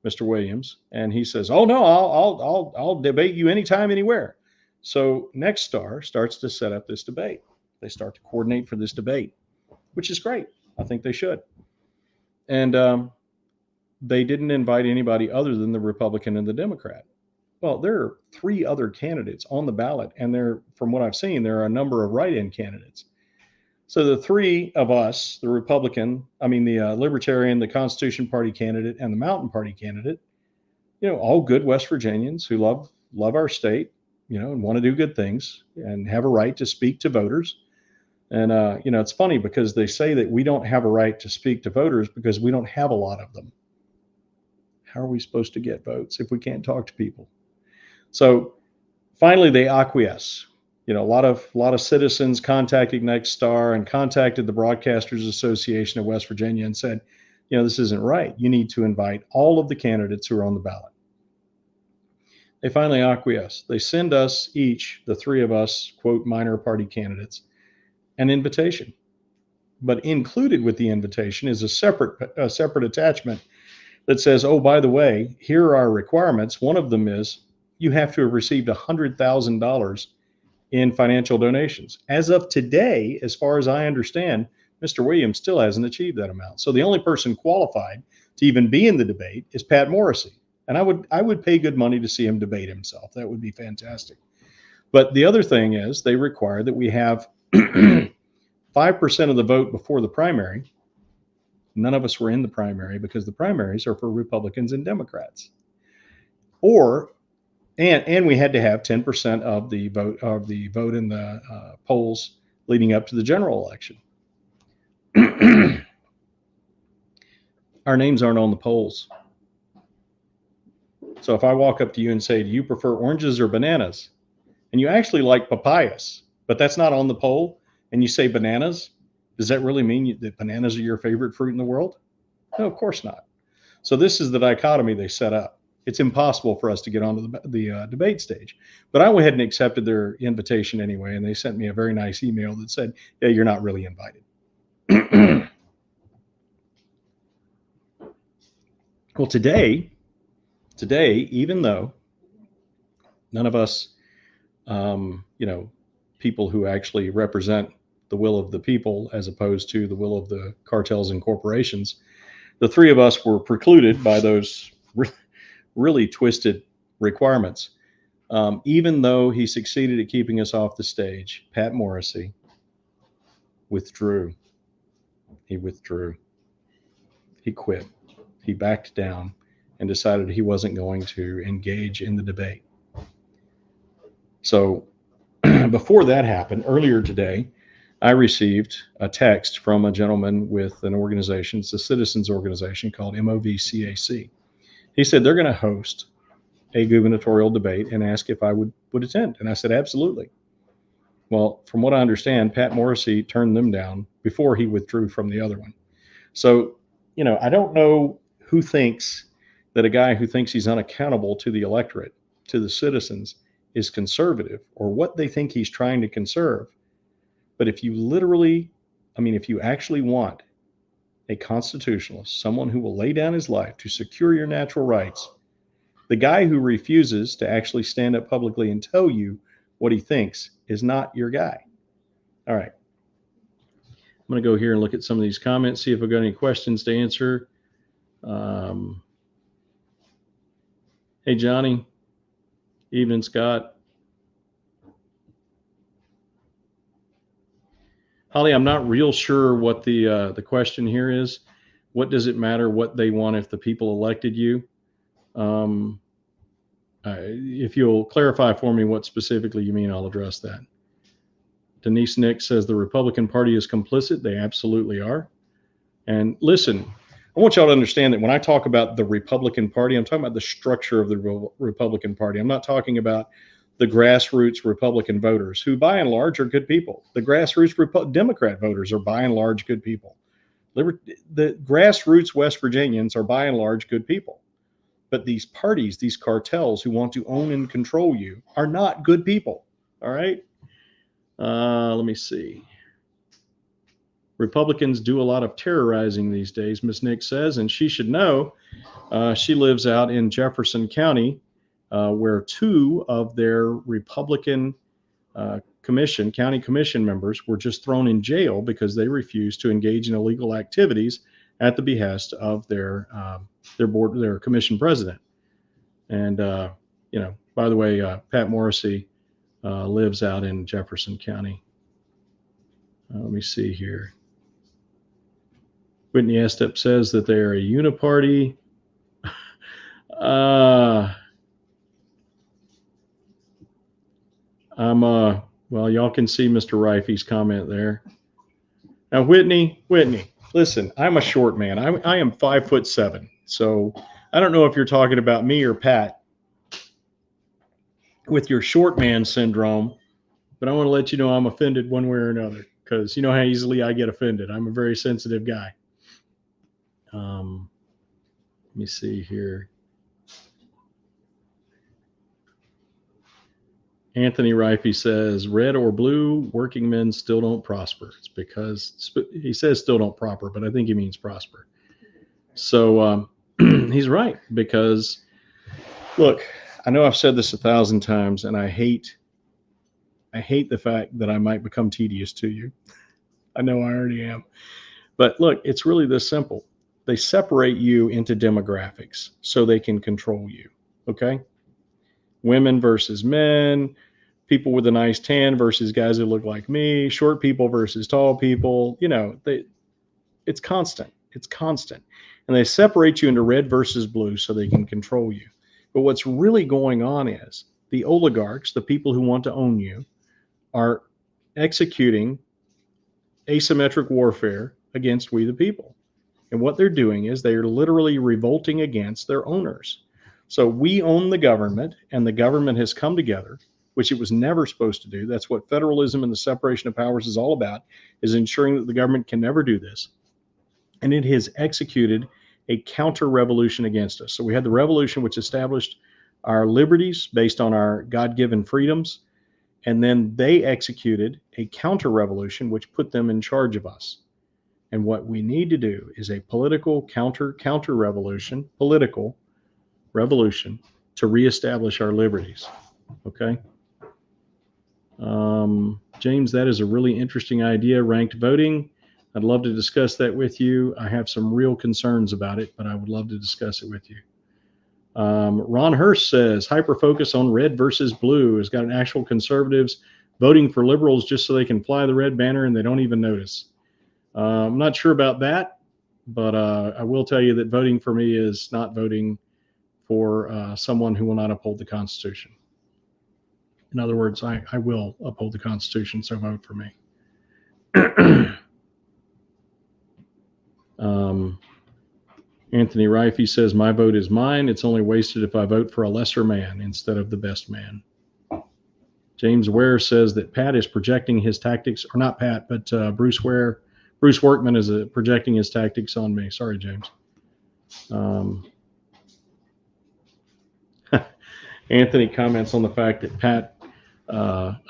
Speaker 1: Mr. Williams, and he says, "Oh no, I'll debate you anytime, anywhere." So Nexstar starts to set up this debate. They start to coordinate for this debate, which is great. I think they should. And they didn't invite anybody other than the Republican and the Democrat. Well, there are 3 other candidates on the ballot, and from what I've seen, there are a number of write-in candidates. So the 3 of us, the Libertarian, the Constitution Party candidate, and the Mountain Party candidate, all good West Virginians who love our state, and want to do good things and have a right to speak to voters. And it's funny because they say that we don't have a right to speak to voters because we don't have a lot of them. How are we supposed to get votes if we can't talk to people? So finally, they acquiesce. A lot of citizens contacted Nexstar and contacted the Broadcasters Association of West Virginia and said, this isn't right. You need to invite all of the candidates who are on the ballot. They finally acquiesce. They send us each, the 3 of us, quote, minor party candidates, an invitation. But included with the invitation is a separate attachment that says, oh, by the way, here are our requirements. One of them is you have to have received $100,000 in financial donations. As of today, as far as I understand, Mr. Williams still hasn't achieved that amount. So the only person qualified to even be in the debate is Pat Morrissey. And I would pay good money to see him debate himself. That would be fantastic. But the other thing is they require that we have 5% of the vote before the primary. None of us were in the primary because the primaries are for Republicans and Democrats. And we had to have 10% of the vote in the polls leading up to the general election. Our names aren't on the polls. So if I walk up to you and say, do you prefer oranges or bananas? And you actually like papayas, but that's not on the poll, and you say bananas, does that really mean that bananas are your favorite fruit in the world? No, of course not. So this is the dichotomy they set up. It's impossible for us to get onto the debate stage. But I went ahead and accepted their invitation anyway, and they sent me a very nice email that said, yeah, you're not really invited. Well, today, even though none of us, people who actually represent the will of the people as opposed to the will of the cartels and corporations, the 3 of us were precluded by those really twisted requirements. Even though he succeeded at keeping us off the stage, Pat Morrissey withdrew. He withdrew. He quit. He backed down and decided he wasn't going to engage in the debate. So before that happened, earlier today, I received a text from a gentleman with an organization, it's a citizens organization called MOVCAC. He said they're going to host a gubernatorial debate and ask if I would attend. And I said, absolutely. Well, from what I understand, Pat Morrissey turned them down before he withdrew from the other one. So, I don't know who thinks that a guy who thinks he's unaccountable to the electorate, to the citizens, is conservative or what they think he's trying to conserve. But if you actually want a constitutionalist, someone who will lay down his life to secure your natural rights, the guy who refuses to actually stand up publicly and tell you what he thinks is not your guy. All right. I'm going to go here and look at some of these comments, see if I've got any questions to answer. Hey, Johnny. Evening, Scott. Holly, I'm not real sure what the question here is. What does it matter what they want if the people elected you? If you'll clarify for me what specifically you mean, I'll address that. Denise Nick says the Republican Party is complicit. They absolutely are. And listen, I want y'all to understand that when I talk about the Republican Party, I'm talking about the structure of the Republican Party. I'm not talking about the grassroots Republican voters, who by and large are good people. The grassroots Democrat voters are by and large good people. The grassroots West Virginians are by and large good people. But these parties, these cartels who want to own and control you are not good people. All right? Let me see. Republicans do a lot of terrorizing these days, Ms. Nick says, and she should know. She lives out in Jefferson County, where two of their Republican county commission members were just thrown in jail because they refused to engage in illegal activities at the behest of their commission president. And by the way, Pat Morrissey lives out in Jefferson County. Let me see here. Whitney Estep says that they are a uniparty. Well, y'all can see Mr. Rifey's comment there. Now, Whitney, listen, I'm a short man. I am 5'7". So I don't know if you're talking about me or Pat with your short man syndrome, but I want to let you know I'm offended one way or another, because you know how easily I get offended. I'm a very sensitive guy. Let me see here. Anthony Rifey says, red or blue, working men still don't prosper. It's because he says still don't prosper, but I think he means prosper. So he's right, because look, I know I've said this 1,000 times, and I hate the fact that I might become tedious to you. I know I already am. But look, it's really this simple. They separate you into demographics so they can control you. Okay? Women versus men, people with a nice tan versus guys who look like me, short people versus tall people. It's constant. It's constant. And they separate you into red versus blue so they can control you. But what's really going on is the oligarchs, the people who want to own you, are executing asymmetric warfare against we the people. And what they're doing is they are literally revolting against their owners. So we own the government, and the government has come together, which it was never supposed to do. That's what federalism and the separation of powers is all about, is ensuring that the government can never do this. And it has executed a counter-revolution against us. So we had the revolution, which established our liberties based on our God-given freedoms. And then they executed a counter-revolution, which put them in charge of us. And what we need to do is a political counter-revolution, political revolution to reestablish our liberties. Okay. James, that is a really interesting idea, ranked voting. I'd love to discuss that with you. I have some real concerns about it, but I would love to discuss it with you. Ron Hurst says, hyper-focus on red versus blue has got an actual conservatives voting for liberals just so they can fly the red banner and they don't even notice. I'm not sure about that, but I will tell you that voting for me is not voting for someone who will not uphold the Constitution. In other words, I will uphold the Constitution, so vote for me. Anthony Rifey says, my vote is mine. It's only wasted if I vote for a lesser man instead of the best man. James Ware says that Pat is projecting his tactics, or not Pat, but Bruce Workman is projecting his tactics on me. Sorry, James. Anthony comments on the fact that Pat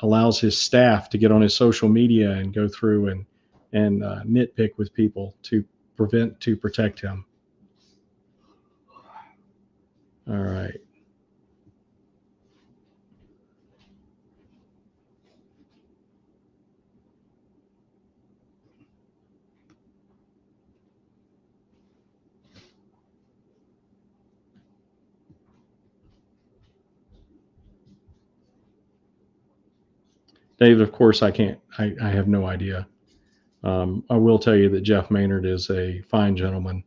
Speaker 1: allows his staff to get on his social media and go through and nitpick with people to protect him. All right. David, of course, I can't. I have no idea. I will tell you that Jeff Maynard is a fine gentleman,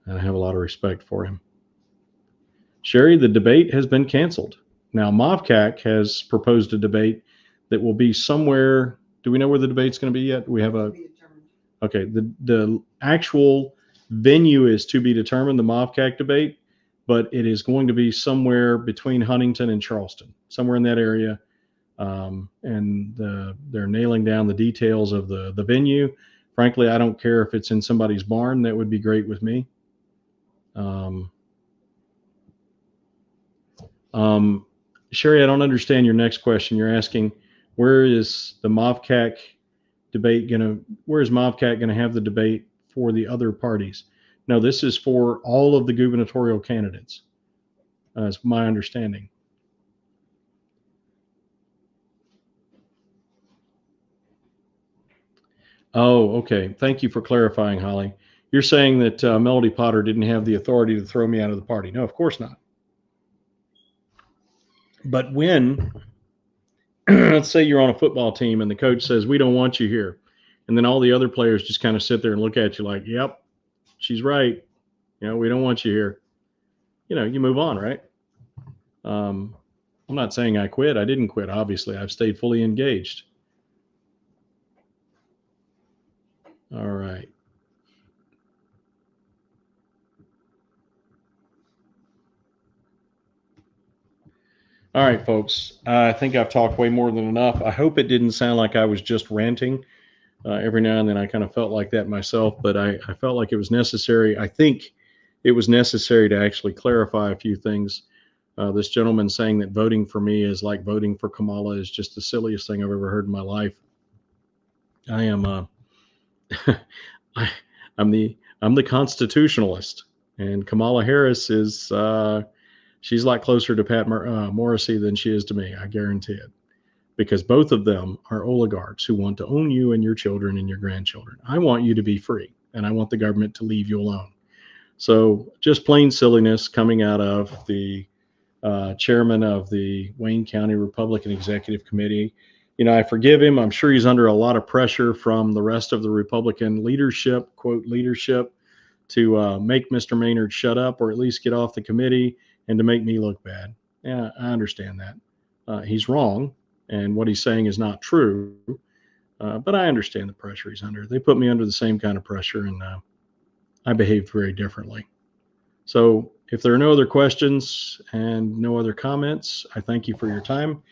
Speaker 1: and I have a lot of respect for him. Sherry, the debate has been canceled. Now, MovCAC has proposed a debate that will be somewhere. Do we know where the debate's going to be yet? We have okay. The actual venue is to be determined, the MovCAC debate, but it is going to be somewhere between Huntington and Charleston, somewhere in that area. And they're nailing down the details of the venue. Frankly, I don't care if it's in somebody's barn. That would be great with me. Sherry, I don't understand your next question. You're asking, where is MovCAC going to have the debate for the other parties? No, this is for all of the gubernatorial candidates. is my understanding. Oh, okay. Thank you for clarifying, Holly. You're saying that Melody Potter didn't have the authority to throw me out of the party. No, of course not. But when, let's say you're on a football team and the coach says, we don't want you here. And then all the other players just kind of sit there and look at you like, yep, she's right. We don't want you here. You move on, right? I'm not saying I quit. I didn't quit. Obviously, I've stayed fully engaged. All right. All right, folks. I think I've talked way more than enough. I hope it didn't sound like I was just ranting. Every now and then I kind of felt like that myself, but I felt like it was necessary. I think it was necessary to actually clarify a few things. This gentleman saying that voting for me is like voting for Kamala is just the silliest thing I've ever heard in my life. I am I'm the constitutionalist, and Kamala Harris is she's a lot closer to Pat Morrissey than she is to me. I guarantee it, because both of them are oligarchs who want to own you and your children and your grandchildren. I want you to be free, and I want the government to leave you alone. So just plain silliness coming out of the chairman of the Wayne County Republican Executive Committee. I forgive him. I'm sure he's under a lot of pressure from the rest of the Republican leadership, quote, leadership, to make Mr. Maynard shut up or at least get off the committee and to make me look bad. Yeah, I understand that. He's wrong, and what he's saying is not true, but I understand the pressure he's under. They put me under the same kind of pressure, and I behaved very differently. So if there are no other questions and no other comments, I thank you for your time.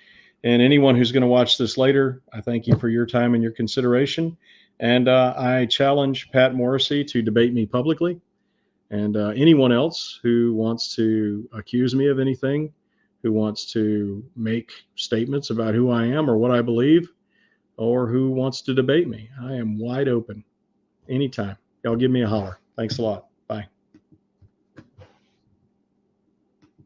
Speaker 1: And anyone who's going to watch this later, I thank you for your time and your consideration. And I challenge Pat Morrissey to debate me publicly. And anyone else who wants to accuse me of anything, who wants to make statements about who I am or what I believe, or who wants to debate me, I am wide open anytime. Y'all give me a holler. Thanks a lot.